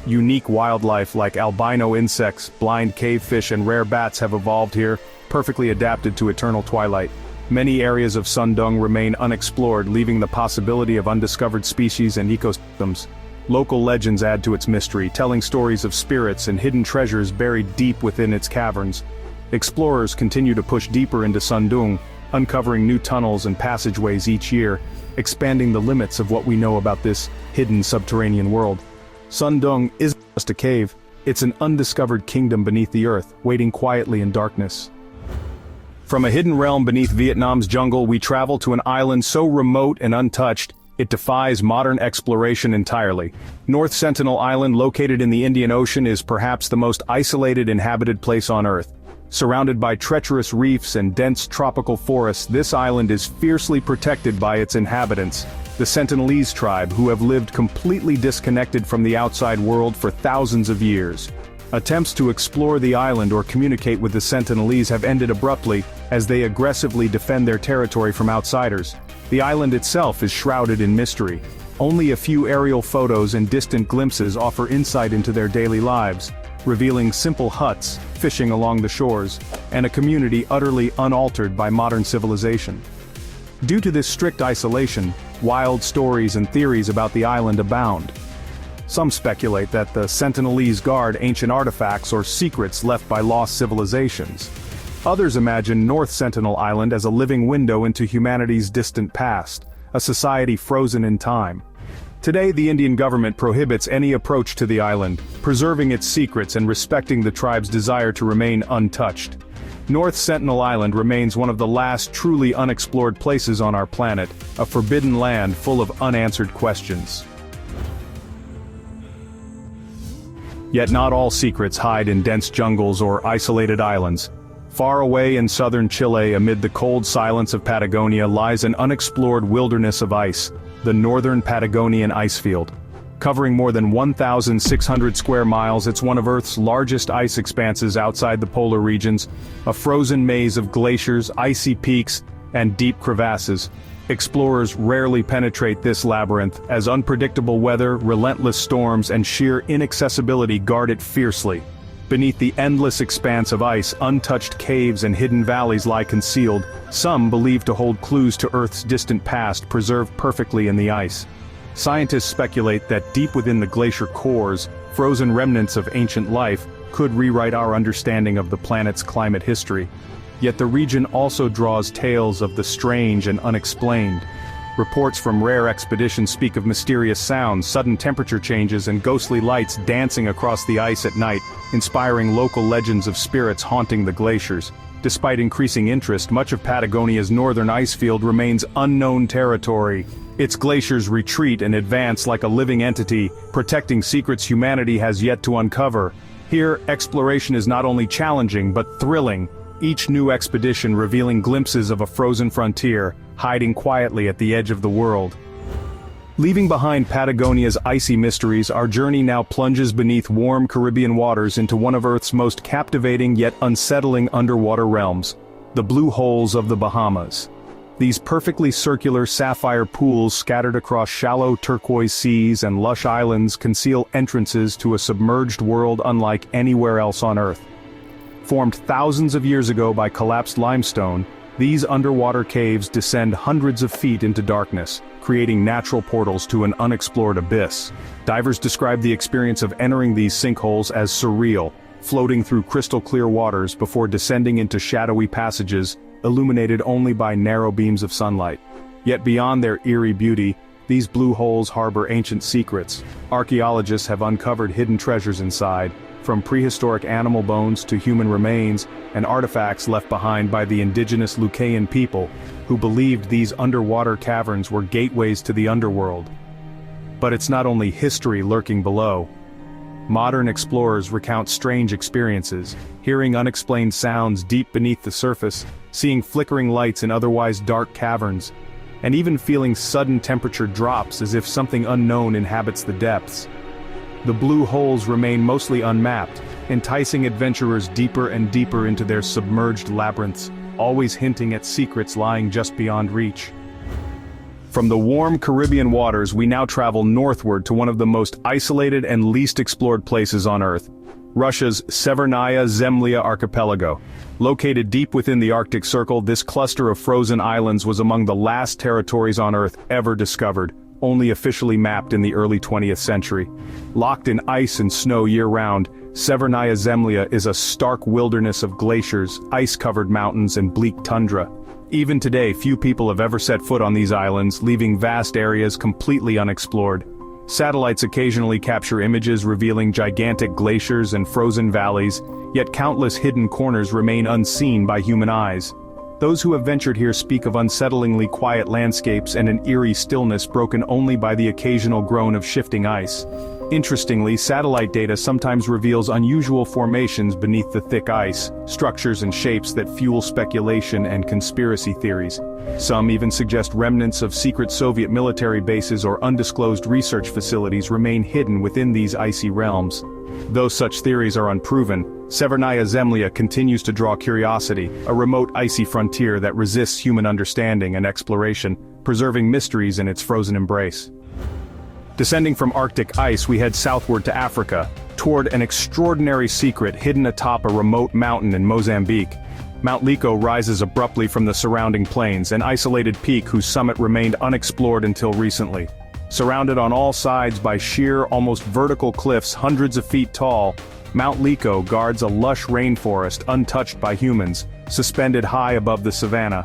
Unique wildlife like albino insects, blind cavefish, and rare bats have evolved here, perfectly adapted to eternal twilight. Many areas of Sundong remain unexplored, leaving the possibility of undiscovered species and ecosystems. Local legends add to its mystery, telling stories of spirits and hidden treasures buried deep within its caverns. Explorers continue to push deeper into Sundong, uncovering new tunnels and passageways each year, expanding the limits of what we know about this hidden subterranean world. Sundong isn't just a cave, it's an undiscovered kingdom beneath the earth, waiting quietly in darkness. From a hidden realm beneath Vietnam's jungle, we travel to an island so remote and untouched, it defies modern exploration entirely. North Sentinel Island, located in the Indian Ocean, is perhaps the most isolated inhabited place on Earth. Surrounded by treacherous reefs and dense tropical forests, this island is fiercely protected by its inhabitants, the Sentinelese tribe, who have lived completely disconnected from the outside world for thousands of years. Attempts to explore the island or communicate with the Sentinelese have ended abruptly, as they aggressively defend their territory from outsiders. The island itself is shrouded in mystery. Only a few aerial photos and distant glimpses offer insight into their daily lives. revealing simple huts, fishing along the shores, and a community utterly unaltered by modern civilization. Due to this strict isolation, wild stories and theories about the island abound. Some speculate that the Sentinelese guard ancient artifacts or secrets left by lost civilizations. Others imagine North Sentinel Island as a living window into humanity's distant past, a society frozen in time. Today, the Indian government prohibits any approach to the island, preserving its secrets and respecting the tribe's desire to remain untouched. North Sentinel Island remains one of the last truly unexplored places on our planet, a forbidden land full of unanswered questions. Yet not all secrets hide in dense jungles or isolated islands. Far away in southern Chile, amid the cold silence of Patagonia, lies an unexplored wilderness of ice, the Northern Patagonian Icefield. Covering more than 1,600 square miles, it's one of Earth's largest ice expanses outside the polar regions, a frozen maze of glaciers, icy peaks, and deep crevasses. Explorers rarely penetrate this labyrinth, as unpredictable weather, relentless storms, and sheer inaccessibility guard it fiercely. Beneath the endless expanse of ice, untouched caves and hidden valleys lie concealed, some believed to hold clues to Earth's distant past preserved perfectly in the ice. Scientists speculate that deep within the glacier cores, frozen remnants of ancient life could rewrite our understanding of the planet's climate history. Yet the region also draws tales of the strange and unexplained. Reports from rare expeditions speak of mysterious sounds, sudden temperature changes, and ghostly lights dancing across the ice at night, inspiring local legends of spirits haunting the glaciers. Despite increasing interest, much of Patagonia's northern ice field remains unknown territory. Its glaciers retreat and advance like a living entity, protecting secrets humanity has yet to uncover. Here, exploration is not only challenging but thrilling, each new expedition revealing glimpses of a frozen frontier, hiding quietly at the edge of the world. Leaving behind Patagonia's icy mysteries, our journey now plunges beneath warm Caribbean waters into one of Earth's most captivating yet unsettling underwater realms, the blue holes of the Bahamas. These perfectly circular sapphire pools scattered across shallow turquoise seas and lush islands conceal entrances to a submerged world unlike anywhere else on Earth. Formed thousands of years ago by collapsed limestone, these underwater caves descend hundreds of feet into darkness, creating natural portals to an unexplored abyss. Divers describe the experience of entering these sinkholes as surreal, floating through crystal-clear waters before descending into shadowy passages, illuminated only by narrow beams of sunlight. Yet beyond their eerie beauty, these blue holes harbor ancient secrets. Archaeologists have uncovered hidden treasures inside, from prehistoric animal bones to human remains, and artifacts left behind by the indigenous Lucayan people, who believed these underwater caverns were gateways to the underworld. But it's not only history lurking below. Modern explorers recount strange experiences, hearing unexplained sounds deep beneath the surface, seeing flickering lights in otherwise dark caverns, and even feeling sudden temperature drops as if something unknown inhabits the depths. The blue holes remain mostly unmapped, enticing adventurers deeper and deeper into their submerged labyrinths, always hinting at secrets lying just beyond reach. From the warm Caribbean waters, we now travel northward to one of the most isolated and least explored places on Earth, Russia's Severnaya Zemlya archipelago. Located deep within the Arctic Circle, this cluster of frozen islands was among the last territories on Earth ever discovered, only officially mapped in the early 20th century. Locked in ice and snow year-round, Severnaya Zemlya is a stark wilderness of glaciers, ice-covered mountains, and bleak tundra. Even today, few people have ever set foot on these islands, leaving vast areas completely unexplored. Satellites occasionally capture images revealing gigantic glaciers and frozen valleys, yet countless hidden corners remain unseen by human eyes. Those who have ventured here speak of unsettlingly quiet landscapes and an eerie stillness broken only by the occasional groan of shifting ice. Interestingly, satellite data sometimes reveals unusual formations beneath the thick ice, structures and shapes that fuel speculation and conspiracy theories. Some even suggest remnants of secret Soviet military bases or undisclosed research facilities remain hidden within these icy realms. Though such theories are unproven, Severnaya Zemlya continues to draw curiosity, a remote icy frontier that resists human understanding and exploration, preserving mysteries in its frozen embrace. Descending from Arctic ice, we head southward to Africa, toward an extraordinary secret hidden atop a remote mountain in Mozambique. Mount Liko rises abruptly from the surrounding plains, an isolated peak whose summit remained unexplored until recently. Surrounded on all sides by sheer, almost vertical cliffs hundreds of feet tall, Mount Liko guards a lush rainforest untouched by humans, suspended high above the savanna.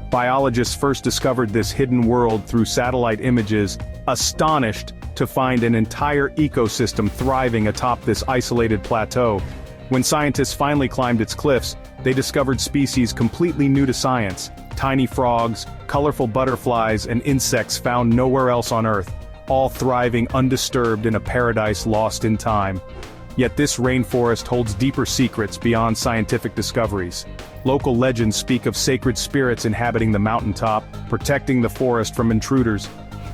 Biologists first discovered this hidden world through satellite images, astonished to find an entire ecosystem thriving atop this isolated plateau. When scientists finally climbed its cliffs, they discovered species completely new to science: tiny frogs, colorful butterflies, and insects found nowhere else on Earth, all thriving undisturbed in a paradise lost in time. Yet this rainforest holds deeper secrets beyond scientific discoveries. Local legends speak of sacred spirits inhabiting the mountaintop, protecting the forest from intruders.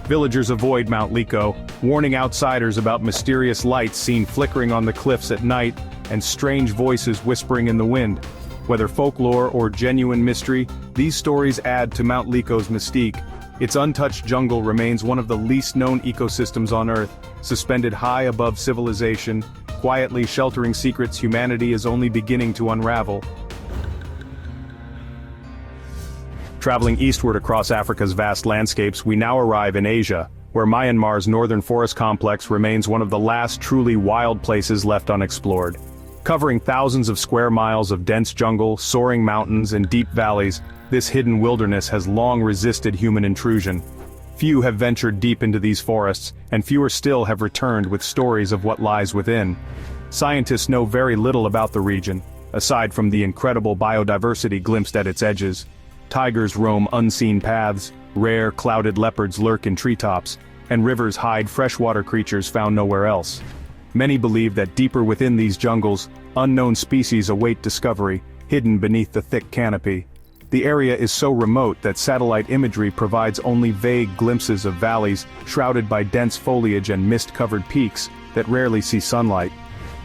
Villagers avoid Mount Liko, warning outsiders about mysterious lights seen flickering on the cliffs at night, and strange voices whispering in the wind. Whether folklore or genuine mystery, these stories add to Mount Liko's mystique. Its untouched jungle remains one of the least known ecosystems on Earth, suspended high above civilization, quietly sheltering secrets humanity is only beginning to unravel. Traveling eastward across Africa's vast landscapes, we now arrive in Asia, where Myanmar's northern forest complex remains one of the last truly wild places left unexplored. Covering thousands of square miles of dense jungle, soaring mountains, and deep valleys, this hidden wilderness has long resisted human intrusion. Few have ventured deep into these forests, and fewer still have returned with stories of what lies within. Scientists know very little about the region, aside from the incredible biodiversity glimpsed at its edges. Tigers roam unseen paths, rare clouded leopards lurk in treetops, and rivers hide freshwater creatures found nowhere else. Many believe that deeper within these jungles, unknown species await discovery, hidden beneath the thick canopy. The area is so remote that satellite imagery provides only vague glimpses of valleys shrouded by dense foliage and mist-covered peaks that rarely see sunlight.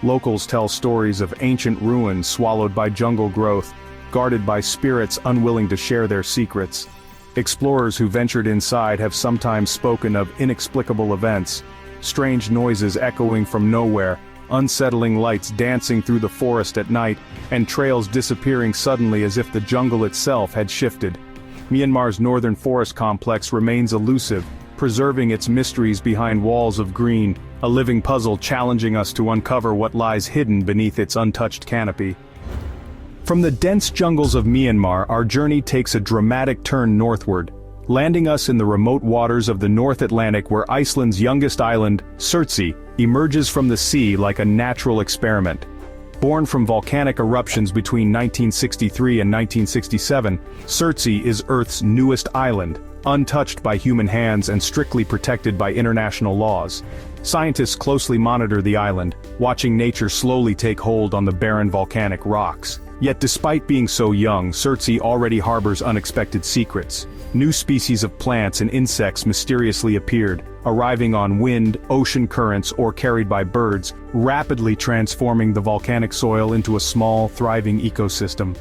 Locals tell stories of ancient ruins swallowed by jungle growth, guarded by spirits unwilling to share their secrets. Explorers who ventured inside have sometimes spoken of inexplicable events, strange noises echoing from nowhere, unsettling lights dancing through the forest at night, and trails disappearing suddenly as if the jungle itself had shifted. Myanmar's northern forest complex remains elusive, preserving its mysteries behind walls of green, a living puzzle challenging us to uncover what lies hidden beneath its untouched canopy. From the dense jungles of Myanmar, our journey takes a dramatic turn northward, landing us in the remote waters of the North Atlantic where Iceland's youngest island, Surtsey, emerges from the sea like a natural experiment. Born from volcanic eruptions between 1963 and 1967, Surtsey is Earth's newest island, untouched by human hands and strictly protected by international laws. Scientists closely monitor the island, watching nature slowly take hold on the barren volcanic rocks. Yet despite being so young, Surtsey already harbors unexpected secrets. New species of plants and insects mysteriously appeared, arriving on wind, ocean currents, or carried by birds, rapidly transforming the volcanic soil into a small, thriving ecosystem.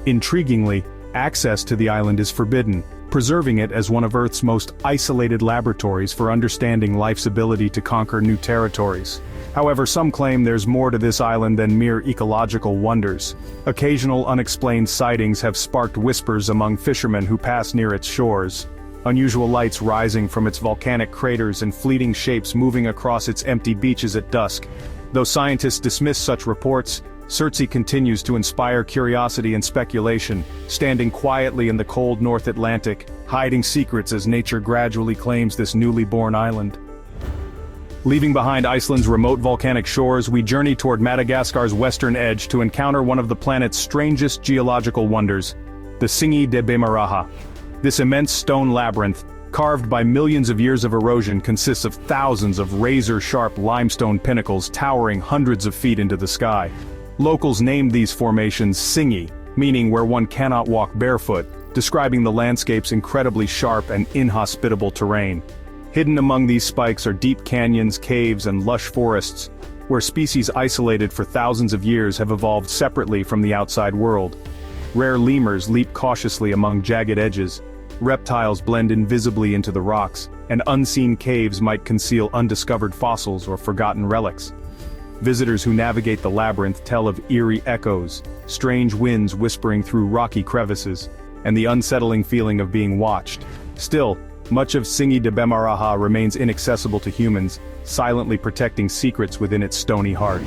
Intriguingly, access to the island is forbidden, preserving it as one of Earth's most isolated laboratories for understanding life's ability to conquer new territories. However, some claim there's more to this island than mere ecological wonders. Occasional unexplained sightings have sparked whispers among fishermen who pass near its shores. Unusual lights rising from its volcanic craters and fleeting shapes moving across its empty beaches at dusk. Though scientists dismiss such reports, Surtsey continues to inspire curiosity and speculation, standing quietly in the cold North Atlantic, hiding secrets as nature gradually claims this newly born island. Leaving behind Iceland's remote volcanic shores, we journey toward Madagascar's western edge to encounter one of the planet's strangest geological wonders, the Tsingy de Bemaraha. This immense stone labyrinth, carved by millions of years of erosion, consists of thousands of razor-sharp limestone pinnacles towering hundreds of feet into the sky. Locals named these formations Tsingy, meaning where one cannot walk barefoot, describing the landscape's incredibly sharp and inhospitable terrain. Hidden among these spikes are deep canyons, caves, and lush forests, where species isolated for thousands of years have evolved separately from the outside world. Rare lemurs leap cautiously among jagged edges, reptiles blend invisibly into the rocks, and unseen caves might conceal undiscovered fossils or forgotten relics. Visitors who navigate the labyrinth tell of eerie echoes, strange winds whispering through rocky crevices, and the unsettling feeling of being watched. Still, much of Singi de Bemaraha remains inaccessible to humans, silently protecting secrets within its stony heart.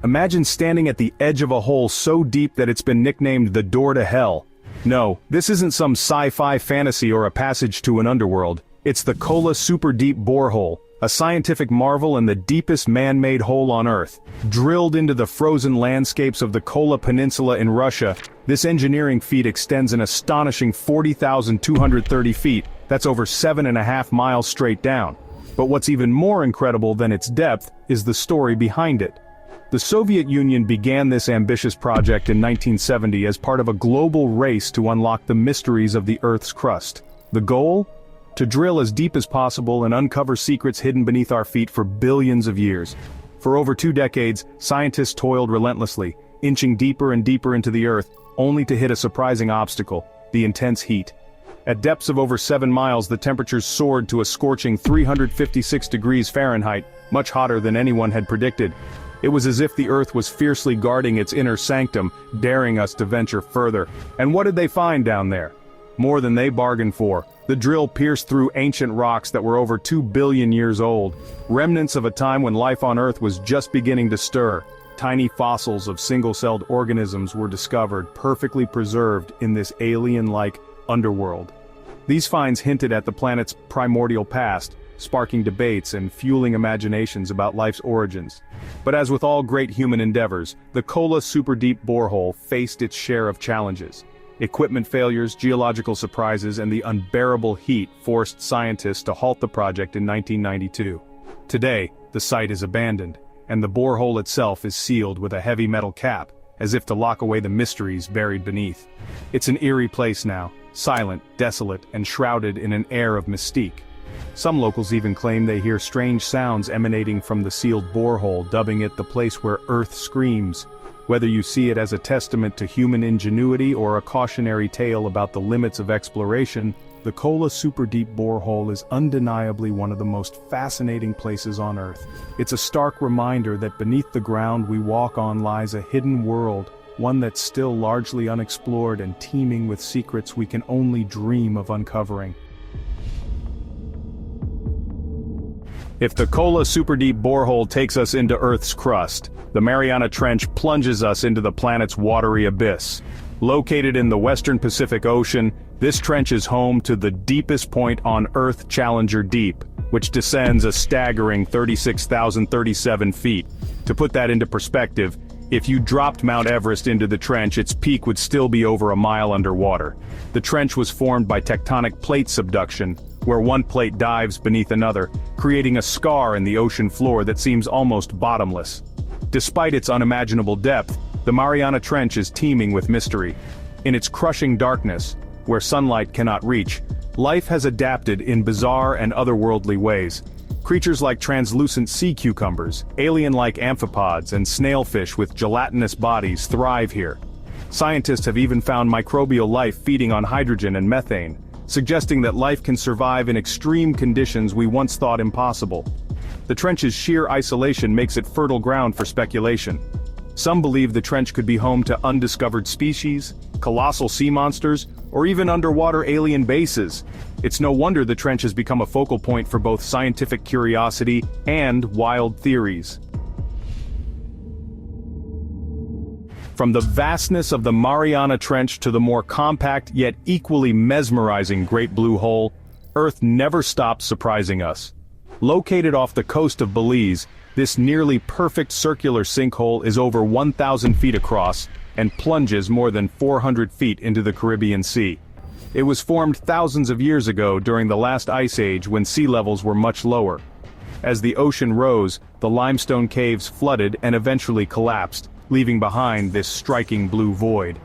Imagine standing at the edge of a hole so deep that it's been nicknamed the door to hell. No, this isn't some sci-fi fantasy or a passage to an underworld. It's the Kola Super Deep Borehole, a scientific marvel and the deepest man-made hole on Earth. Drilled into the frozen landscapes of the Kola Peninsula in Russia, this engineering feat extends an astonishing 40,230 feet, that's over 7.5 miles straight down. But what's even more incredible than its depth is the story behind it. The Soviet Union began this ambitious project in 1970 as part of a global race to unlock the mysteries of the Earth's crust. The goal? To drill as deep as possible and uncover secrets hidden beneath our feet for billions of years. For over 2 decades, scientists toiled relentlessly, inching deeper and deeper into the Earth, only to hit a surprising obstacle: the intense heat. At depths of over 7 miles, the temperatures soared to a scorching 356 degrees Fahrenheit, much hotter than anyone had predicted. It was as if the Earth was fiercely guarding its inner sanctum, daring us to venture further. And what did they find down there? More than they bargained for. The drill pierced through ancient rocks that were over 2 billion years old, remnants of a time when life on Earth was just beginning to stir. Tiny fossils of single-celled organisms were discovered, perfectly preserved in this alien-like underworld. These finds hinted at the planet's primordial past, sparking debates and fueling imaginations about life's origins. But as with all great human endeavors, the Kola Super Deep Borehole faced its share of challenges. Equipment failures, geological surprises, and the unbearable heat forced scientists to halt the project in 1992. Today, the site is abandoned, and the borehole itself is sealed with a heavy metal cap, as if to lock away the mysteries buried beneath. It's an eerie place now, silent, desolate, and shrouded in an air of mystique. Some locals even claim they hear strange sounds emanating from the sealed borehole, dubbing it the place where Earth screams. Whether you see it as a testament to human ingenuity or a cautionary tale about the limits of exploration, the Kola Super Deep Borehole is undeniably one of the most fascinating places on Earth. It's a stark reminder that beneath the ground we walk on lies a hidden world, one that's still largely unexplored and teeming with secrets we can only dream of uncovering. If the Kola Super Deep Borehole takes us into Earth's crust, the Mariana Trench plunges us into the planet's watery abyss. Located in the western Pacific Ocean, this trench is home to the deepest point on Earth, Challenger Deep, which descends a staggering 36,037 feet. To put that into perspective, if you dropped Mount Everest into the trench, its peak would still be over a mile underwater. The trench was formed by tectonic plate subduction, where one plate dives beneath another, creating a scar in the ocean floor that seems almost bottomless. Despite its unimaginable depth, the Mariana Trench is teeming with mystery. In its crushing darkness, where sunlight cannot reach, life has adapted in bizarre and otherworldly ways. Creatures like translucent sea cucumbers, alien-like amphipods, and snailfish with gelatinous bodies thrive here. Scientists have even found microbial life feeding on hydrogen and methane, suggesting that life can survive in extreme conditions we once thought impossible. The trench's sheer isolation makes it fertile ground for speculation. Some believe the trench could be home to undiscovered species, colossal sea monsters, or even underwater alien bases. It's no wonder the trench has become a focal point for both scientific curiosity and wild theories. From the vastness of the Mariana Trench to the more compact yet equally mesmerizing Great Blue Hole, Earth never stops surprising us. Located off the coast of Belize, this nearly perfect circular sinkhole is over 1,000 feet across and plunges more than 400 feet into the Caribbean Sea. It was formed thousands of years ago during the last ice age when sea levels were much lower. As the ocean rose, the limestone caves flooded and eventually collapsed, leaving behind this striking blue void.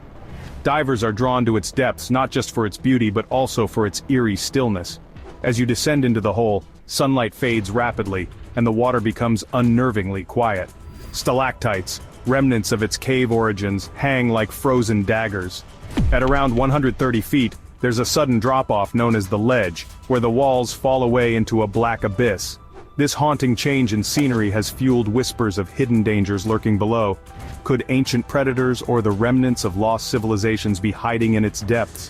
Divers are drawn to its depths not just for its beauty but also for its eerie stillness. As you descend into the hole, sunlight fades rapidly, and the water becomes unnervingly quiet. Stalactites, remnants of its cave origins, hang like frozen daggers. At around 130 feet, there's a sudden drop-off known as the ledge, where the walls fall away into a black abyss. This haunting change in scenery has fueled whispers of hidden dangers lurking below. Could ancient predators or the remnants of lost civilizations be hiding in its depths?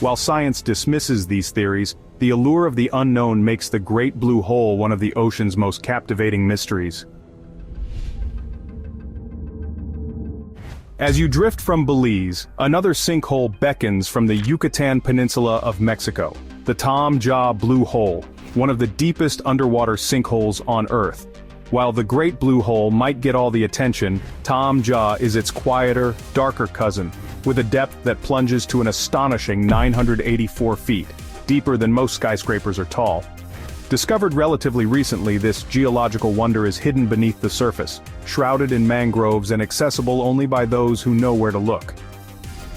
While science dismisses these theories, the allure of the unknown makes the Great Blue Hole one of the ocean's most captivating mysteries. As you drift from Belize, another sinkhole beckons from the Yucatan Peninsula of Mexico, the Tomja Blue Hole, one of the deepest underwater sinkholes on Earth. While the Great Blue Hole might get all the attention, Tomja is its quieter, darker cousin, with a depth that plunges to an astonishing 984 feet, deeper than most skyscrapers are tall. Discovered relatively recently, this geological wonder is hidden beneath the surface, shrouded in mangroves and accessible only by those who know where to look.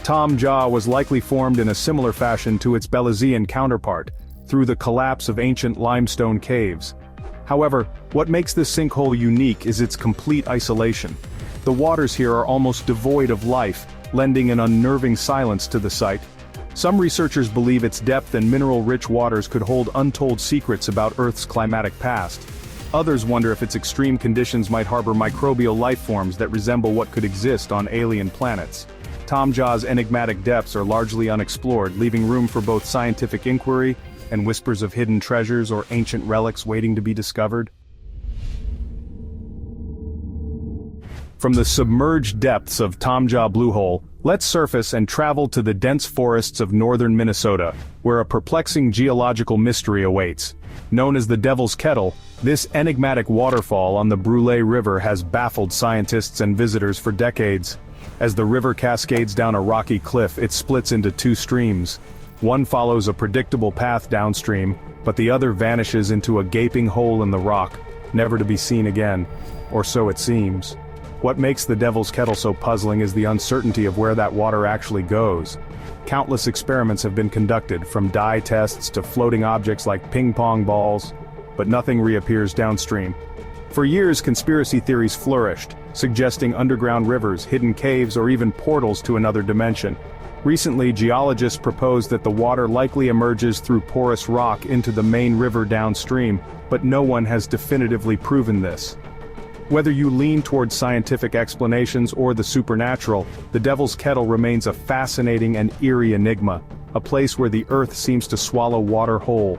Tomja was likely formed in a similar fashion to its Belizean counterpart, through the collapse of ancient limestone caves. However, what makes this sinkhole unique is its complete isolation. The waters here are almost devoid of life, lending an unnerving silence to the site. Some researchers believe its depth and mineral-rich waters could hold untold secrets about Earth's climatic past. Others wonder if its extreme conditions might harbor microbial life forms that resemble what could exist on alien planets. Tomja's enigmatic depths are largely unexplored, leaving room for both scientific inquiry and whispers of hidden treasures or ancient relics waiting to be discovered. From the submerged depths of Tomja Blue Hole, let's surface and travel to the dense forests of northern Minnesota, where a perplexing geological mystery awaits. Known as the Devil's Kettle, this enigmatic waterfall on the Brule River has baffled scientists and visitors for decades. As the river cascades down a rocky cliff, it splits into two streams. One follows a predictable path downstream, but the other vanishes into a gaping hole in the rock, never to be seen again. Or so it seems. What makes the Devil's Kettle so puzzling is the uncertainty of where that water actually goes. Countless experiments have been conducted, from dye tests to floating objects like ping-pong balls, but nothing reappears downstream. For years, conspiracy theories flourished, suggesting underground rivers, hidden caves, or even portals to another dimension. Recently, geologists proposed that the water likely emerges through porous rock into the main river downstream, but no one has definitively proven this. Whether you lean towards scientific explanations or the supernatural, the Devil's Kettle remains a fascinating and eerie enigma, a place where the Earth seems to swallow water whole.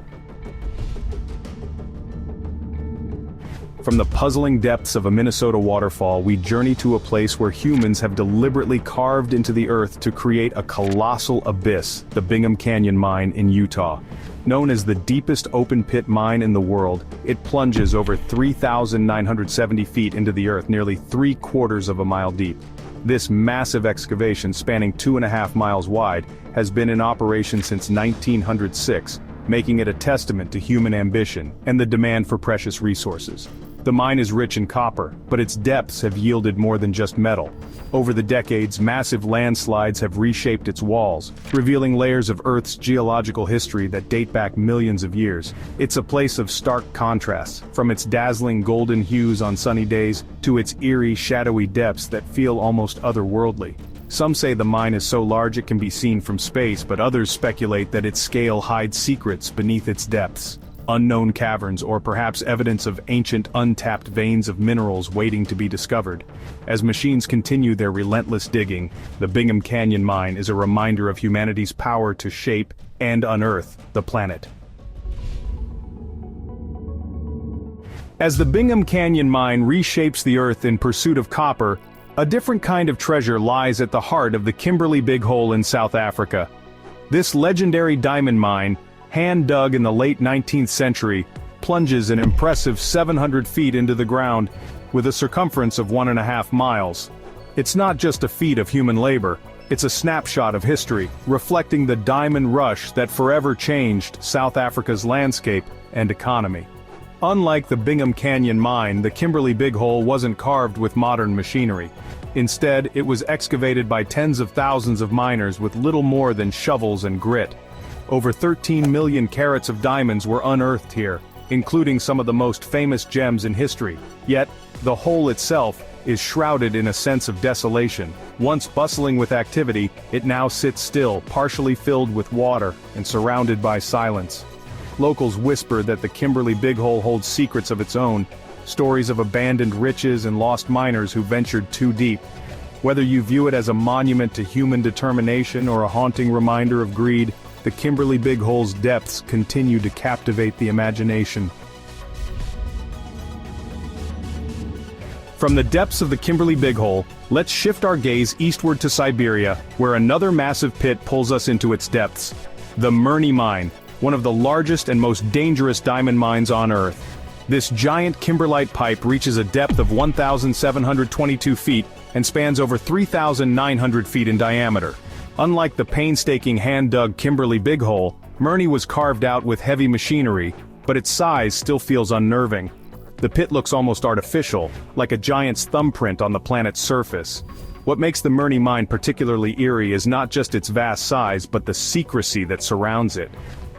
From the puzzling depths of a Minnesota waterfall, we journey to a place where humans have deliberately carved into the earth to create a colossal abyss, the Bingham Canyon Mine in Utah. Known as the deepest open-pit mine in the world, it plunges over 3,970 feet into the earth, nearly 3/4 of a mile deep. This massive excavation, spanning 2.5 miles wide, has been in operation since 1906, making it a testament to human ambition and the demand for precious resources. The mine is rich in copper, but its depths have yielded more than just metal. Over the decades, massive landslides have reshaped its walls, revealing layers of Earth's geological history that date back millions of years. It's a place of stark contrasts, from its dazzling golden hues on sunny days to its eerie, shadowy depths that feel almost otherworldly. Some say the mine is so large it can be seen from space, but others speculate that its scale hides secrets beneath its depths. Unknown caverns, or perhaps evidence of ancient untapped veins of minerals waiting to be discovered. As machines continue their relentless digging, the Bingham Canyon Mine is a reminder of humanity's power to shape and unearth the planet. As the Bingham Canyon Mine reshapes the earth in pursuit of copper, a different kind of treasure lies at the heart of the Kimberly Big Hole in South Africa. This legendary diamond mine, hand-dug in the late 19th century, plunges an impressive 700 feet into the ground, with a circumference of 1.5 miles. It's not just a feat of human labor, it's a snapshot of history, reflecting the diamond rush that forever changed South Africa's landscape and economy. Unlike the Bingham Canyon Mine, the Kimberly Big Hole wasn't carved with modern machinery. Instead, it was excavated by tens of thousands of miners with little more than shovels and grit. Over 13 million carats of diamonds were unearthed here, including some of the most famous gems in history. Yet, the hole itself is shrouded in a sense of desolation. Once bustling with activity, it now sits still, partially filled with water and surrounded by silence. Locals whisper that the Kimberly Big Hole holds secrets of its own, stories of abandoned riches and lost miners who ventured too deep. Whether you view it as a monument to human determination or a haunting reminder of greed, the Kimberly Big Hole's depths continue to captivate the imagination. From the depths of the Kimberly Big Hole, let's shift our gaze eastward to Siberia, where another massive pit pulls us into its depths. The Mie Mine, one of the largest and most dangerous diamond mines on Earth. This giant kimberlite pipe reaches a depth of 1,722 feet and spans over 3,900 feet in diameter. Unlike the painstaking hand-dug Kimberly Big Hole, Mie was carved out with heavy machinery, but its size still feels unnerving. The pit looks almost artificial, like a giant's thumbprint on the planet's surface. What makes the Mie Mine particularly eerie is not just its vast size but the secrecy that surrounds it.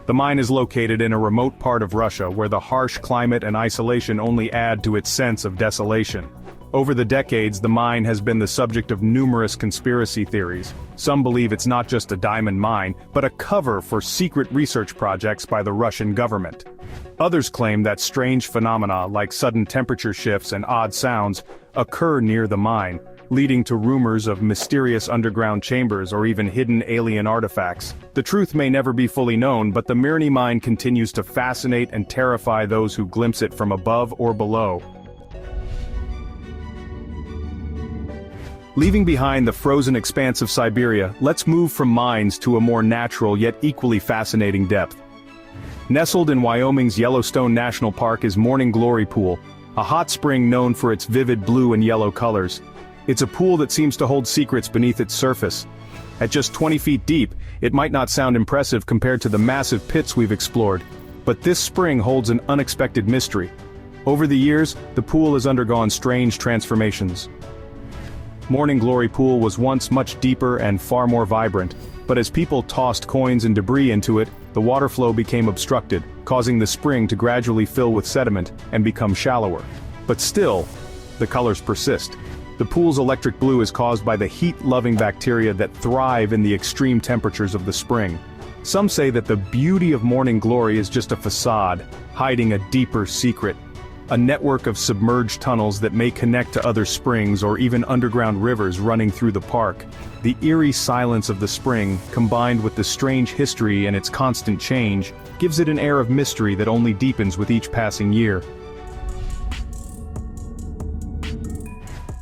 The mine is located in a remote part of Russia where the harsh climate and isolation only add to its sense of desolation. Over the decades, the mine has been the subject of numerous conspiracy theories. Some believe it's not just a diamond mine, but a cover for secret research projects by the Russian government. Others claim that strange phenomena like sudden temperature shifts and odd sounds occur near the mine, leading to rumors of mysterious underground chambers or even hidden alien artifacts. The truth may never be fully known, but the Mie Mine continues to fascinate and terrify those who glimpse it from above or below. Leaving behind the frozen expanse of Siberia, let's move from mines to a more natural yet equally fascinating depth. Nestled in Wyoming's Yellowstone National Park is Morning Glory Pool, a hot spring known for its vivid blue and yellow colors. It's a pool that seems to hold secrets beneath its surface. At just 20 feet deep, it might not sound impressive compared to the massive pits we've explored, but this spring holds an unexpected mystery. Over the years, the pool has undergone strange transformations. Morning Glory Pool was once much deeper and far more vibrant, but as people tossed coins and debris into it, the water flow became obstructed, causing the spring to gradually fill with sediment and become shallower. But still, the colors persist. The pool's electric blue is caused by the heat-loving bacteria that thrive in the extreme temperatures of the spring. Some say that the beauty of Morning Glory is just a facade, hiding a deeper secret. A network of submerged tunnels that may connect to other springs or even underground rivers running through the park. The eerie silence of the spring, combined with the strange history and its constant change, gives it an air of mystery that only deepens with each passing year.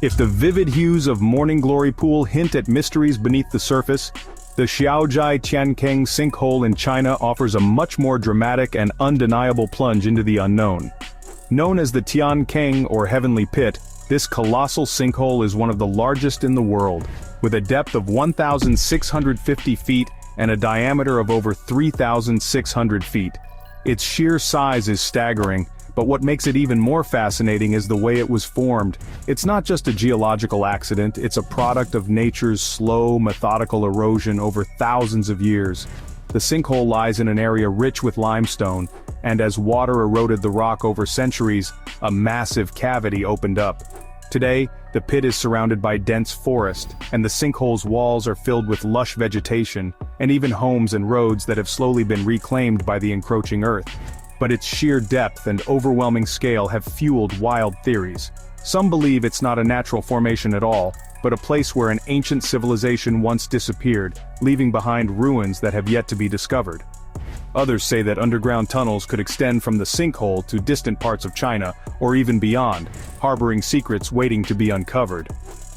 If the vivid hues of Morning Glory Pool hint at mysteries beneath the surface, the Xiaozhai Tiankeng sinkhole in China offers a much more dramatic and undeniable plunge into the unknown. Known as the Tiankeng or Heavenly Pit, this colossal sinkhole is one of the largest in the world, with a depth of 1,650 feet and a diameter of over 3,600 feet. Its sheer size is staggering, but what makes it even more fascinating is the way it was formed. It's not just a geological accident, it's a product of nature's slow, methodical erosion over thousands of years. The sinkhole lies in an area rich with limestone, and as water eroded the rock over centuries, a massive cavity opened up. Today, the pit is surrounded by dense forest, and the sinkhole's walls are filled with lush vegetation, and even homes and roads that have slowly been reclaimed by the encroaching earth. But its sheer depth and overwhelming scale have fueled wild theories. Some believe it's not a natural formation at all, but a place where an ancient civilization once disappeared, leaving behind ruins that have yet to be discovered. Others say that underground tunnels could extend from the sinkhole to distant parts of China, or even beyond, harboring secrets waiting to be uncovered.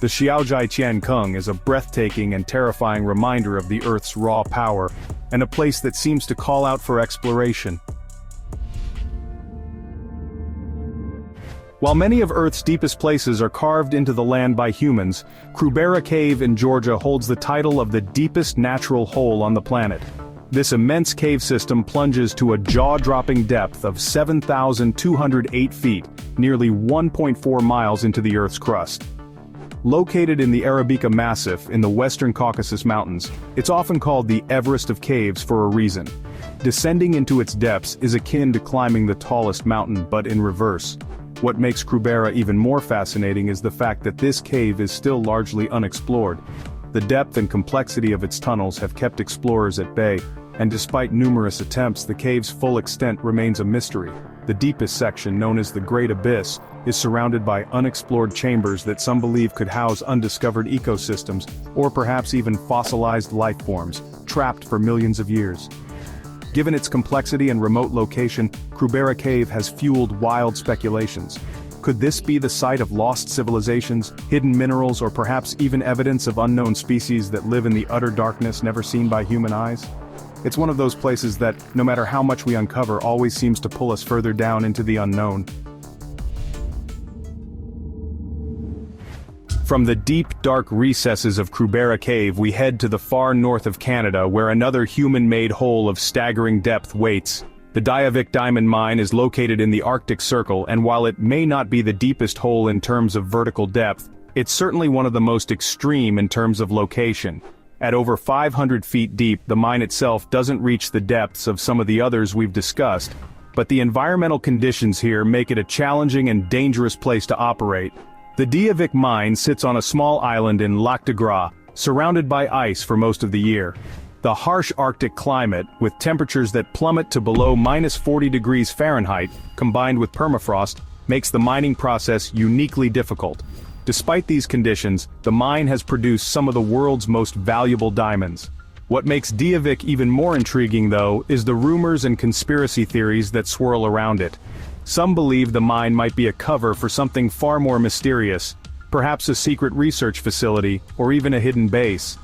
The Xiaozhai Tiankeng is a breathtaking and terrifying reminder of the Earth's raw power, and a place that seems to call out for exploration. While many of Earth's deepest places are carved into the land by humans, Krera Cave in Georgia holds the title of the deepest natural hole on the planet. This immense cave system plunges to a jaw-dropping depth of 7,208 feet, nearly 1.4 miles into the Earth's crust. Located in the Arabica Massif in the western Caucasus Mountains, it's often called the Everest of caves for a reason. Descending into its depths is akin to climbing the tallest mountain, but in reverse. What makes Krera even more fascinating is the fact that this cave is still largely unexplored. The depth and complexity of its tunnels have kept explorers at bay, and despite numerous attempts, the cave's full extent remains a mystery. The deepest section, known as the Great Abyss, is surrounded by unexplored chambers that some believe could house undiscovered ecosystems, or perhaps even fossilized life forms, trapped for millions of years. Given its complexity and remote location, Krera Cave has fueled wild speculations. Could this be the site of lost civilizations, hidden minerals, or perhaps even evidence of unknown species that live in the utter darkness never seen by human eyes? It's one of those places that, no matter how much we uncover, always seems to pull us further down into the unknown. From the deep, dark recesses of Krera Cave, we head to the far north of Canada, where another human-made hole of staggering depth waits. The Diavik Diamond Mine is located in the Arctic Circle, and while it may not be the deepest hole in terms of vertical depth, it's certainly one of the most extreme in terms of location. At over 500 feet deep, the mine itself doesn't reach the depths of some of the others we've discussed, but the environmental conditions here make it a challenging and dangerous place to operate. The Diavik Mine sits on a small island in Lac de Gras, surrounded by ice for most of the year. The harsh Arctic climate, with temperatures that plummet to below -40 degrees Fahrenheit, combined with permafrost, makes the mining process uniquely difficult. Despite these conditions, the mine has produced some of the world's most valuable diamonds. What makes Diavik even more intriguing, though, is the rumors and conspiracy theories that swirl around it. Some believe the mine might be a cover for something far more mysterious, perhaps a secret research facility, or even a hidden base.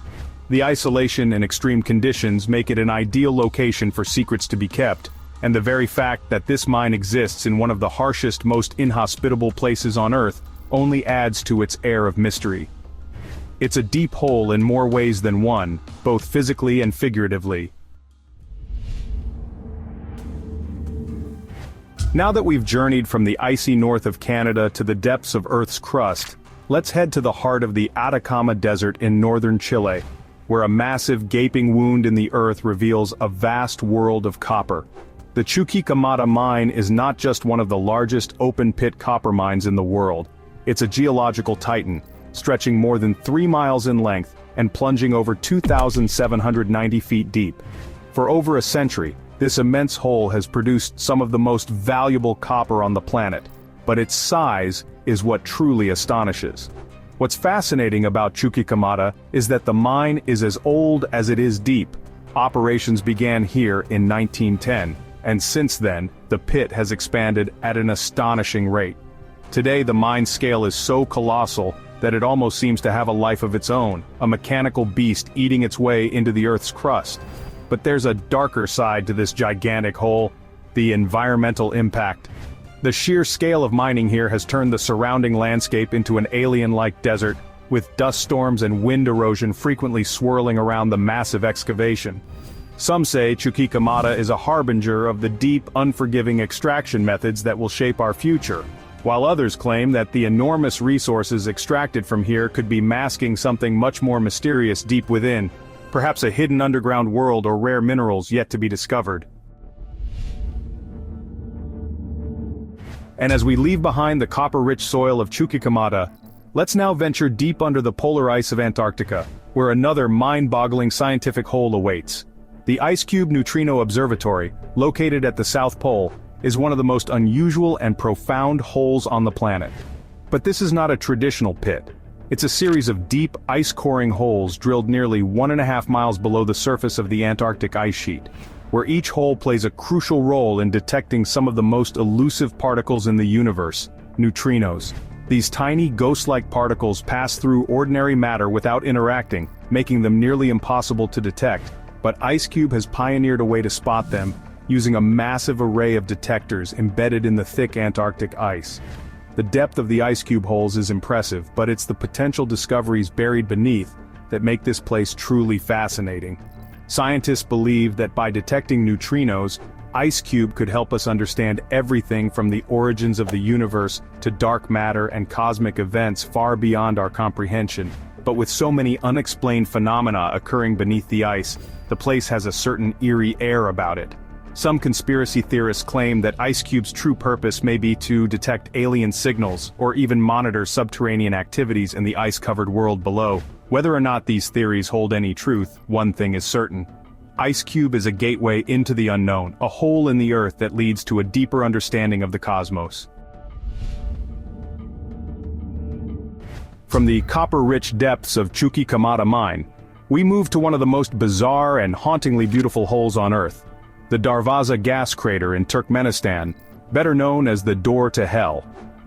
The isolation and extreme conditions make it an ideal location for secrets to be kept, and the very fact that this mine exists in one of the harshest, most inhospitable places on Earth only adds to its air of mystery. It's a deep hole in more ways than one, both physically and figuratively. Now that we've journeyed from the icy north of Canada to the depths of Earth's crust, let's head to the heart of the Atacama Desert in northern Chile, where a massive gaping wound in the earth reveals a vast world of copper. The Chuquicamata mine is not just one of the largest open-pit copper mines in the world. It's a geological titan, stretching more than 3 miles in length and plunging over 2,790 feet deep. For over a century, this immense hole has produced some of the most valuable copper on the planet, but its size is what truly astonishes. What's fascinating about Chuquicamata is that the mine is as old as it is deep. Operations began here in 1910, and since then, the pit has expanded at an astonishing rate. Today, the mine's scale is so colossal that it almost seems to have a life of its own, a mechanical beast eating its way into the Earth's crust. But there's a darker side to this gigantic hole: the environmental impact. The sheer scale of mining here has turned the surrounding landscape into an alien-like desert, with dust storms and wind erosion frequently swirling around the massive excavation. Some say Chuquicamata is a harbinger of the deep, unforgiving extraction methods that will shape our future, while others claim that the enormous resources extracted from here could be masking something much more mysterious deep within, perhaps a hidden underground world or rare minerals yet to be discovered. And as we leave behind the copper-rich soil of Chuquicamata, let's now venture deep under the polar ice of Antarctica, where another mind-boggling scientific hole awaits. The Ice Cube Neutrino Observatory, located at the South Pole, is one of the most unusual and profound holes on the planet. But this is not a traditional pit. It's a series of deep, ice-coring holes drilled nearly 1.5 miles below the surface of the Antarctic ice sheet, where each hole plays a crucial role in detecting some of the most elusive particles in the universe, neutrinos. These tiny, ghost-like particles pass through ordinary matter without interacting, making them nearly impossible to detect. But IceCube has pioneered a way to spot them, using a massive array of detectors embedded in the thick Antarctic ice. The depth of the IceCube holes is impressive, but it's the potential discoveries buried beneath that make this place truly fascinating. Scientists believe that by detecting neutrinos, IceCube could help us understand everything from the origins of the universe to dark matter and cosmic events far beyond our comprehension. But with so many unexplained phenomena occurring beneath the ice, the place has a certain eerie air about it. Some conspiracy theorists claim that IceCube's true purpose may be to detect alien signals, or even monitor subterranean activities in the ice-covered world below. Whether or not these theories hold any truth, one thing is certain. Ice Cube is a gateway into the unknown, a hole in the earth that leads to a deeper understanding of the cosmos. From the copper-rich depths of Chuquicamata Mine, we move to one of the most bizarre and hauntingly beautiful holes on Earth, the Darvaza gas crater in Turkmenistan, better known as the Door to Hell.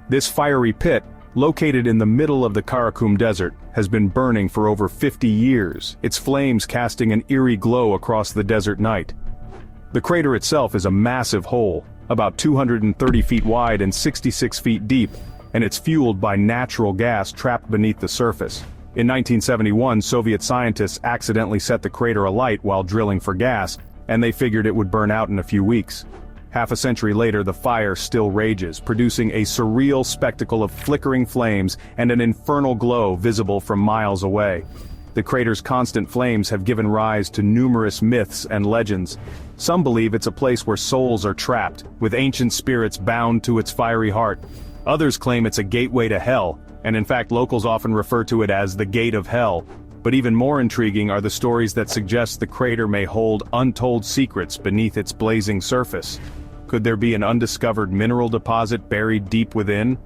This fiery pit, located in the middle of the Karakum Desert, has been burning for over 50 years, its flames casting an eerie glow across the desert night. The crater itself is a massive hole, about 230 feet wide and 66 feet deep, and it's fueled by natural gas trapped beneath the surface. In 1971, Soviet scientists accidentally set the crater alight while drilling for gas, and they figured it would burn out in a few weeks. Half a century later, the fire still rages, producing a surreal spectacle of flickering flames and an infernal glow visible from miles away. The crater's constant flames have given rise to numerous myths and legends. Some believe it's a place where souls are trapped, with ancient spirits bound to its fiery heart. Others claim it's a gateway to hell, and in fact locals often refer to it as the Gate of Hell. But even more intriguing are the stories that suggest the crater may hold untold secrets beneath its blazing surface. Could there be an undiscovered mineral deposit buried deep within?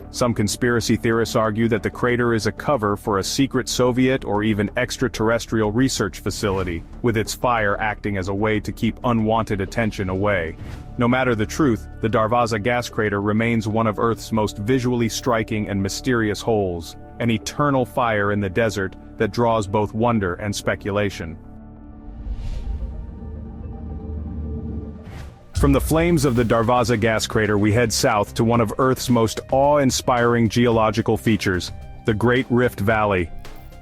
Some conspiracy theorists argue that the crater is a cover for a secret Soviet or even extraterrestrial research facility, with its fire acting as a way to keep unwanted attention away. No matter the truth, the Darvaza gas crater remains one of Earth's most visually striking and mysterious holes, an eternal fire in the desert that draws both wonder and speculation. From the flames of the Darvaza gas crater we head south to one of Earth's most awe-inspiring geological features, the Great Rift Valley.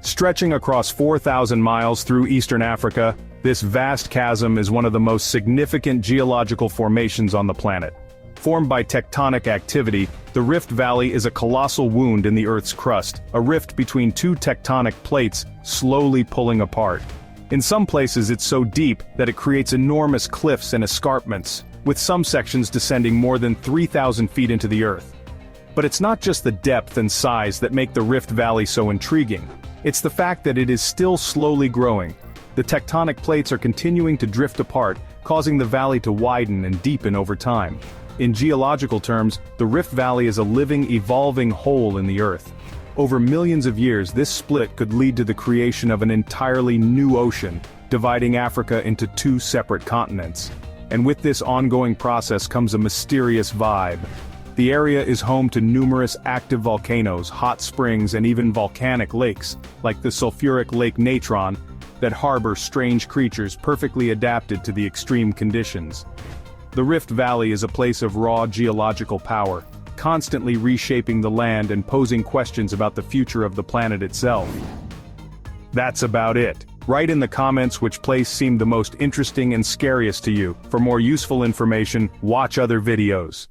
Stretching across 4,000 miles through eastern Africa, this vast chasm is one of the most significant geological formations on the planet. Formed by tectonic activity, the Rift Valley is a colossal wound in the Earth's crust, a rift between two tectonic plates slowly pulling apart. In some places it's so deep that it creates enormous cliffs and escarpments, with some sections descending more than 3,000 feet into the earth. But it's not just the depth and size that make the Rift Valley so intriguing. It's the fact that it is still slowly growing. The tectonic plates are continuing to drift apart, causing the valley to widen and deepen over time. In geological terms, the Rift Valley is a living, evolving hole in the earth. Over millions of years, this split could lead to the creation of an entirely new ocean, dividing Africa into two separate continents. And with this ongoing process comes a mysterious vibe. The area is home to numerous active volcanoes, hot springs, and even volcanic lakes, like the sulfuric Lake Natron, that harbor strange creatures perfectly adapted to the extreme conditions. The Rift Valley is a place of raw geological power, constantly reshaping the land and posing questions about the future of the planet itself. That's about it. Write in the comments which place seemed the most interesting and scariest to you. For more useful information, watch other videos.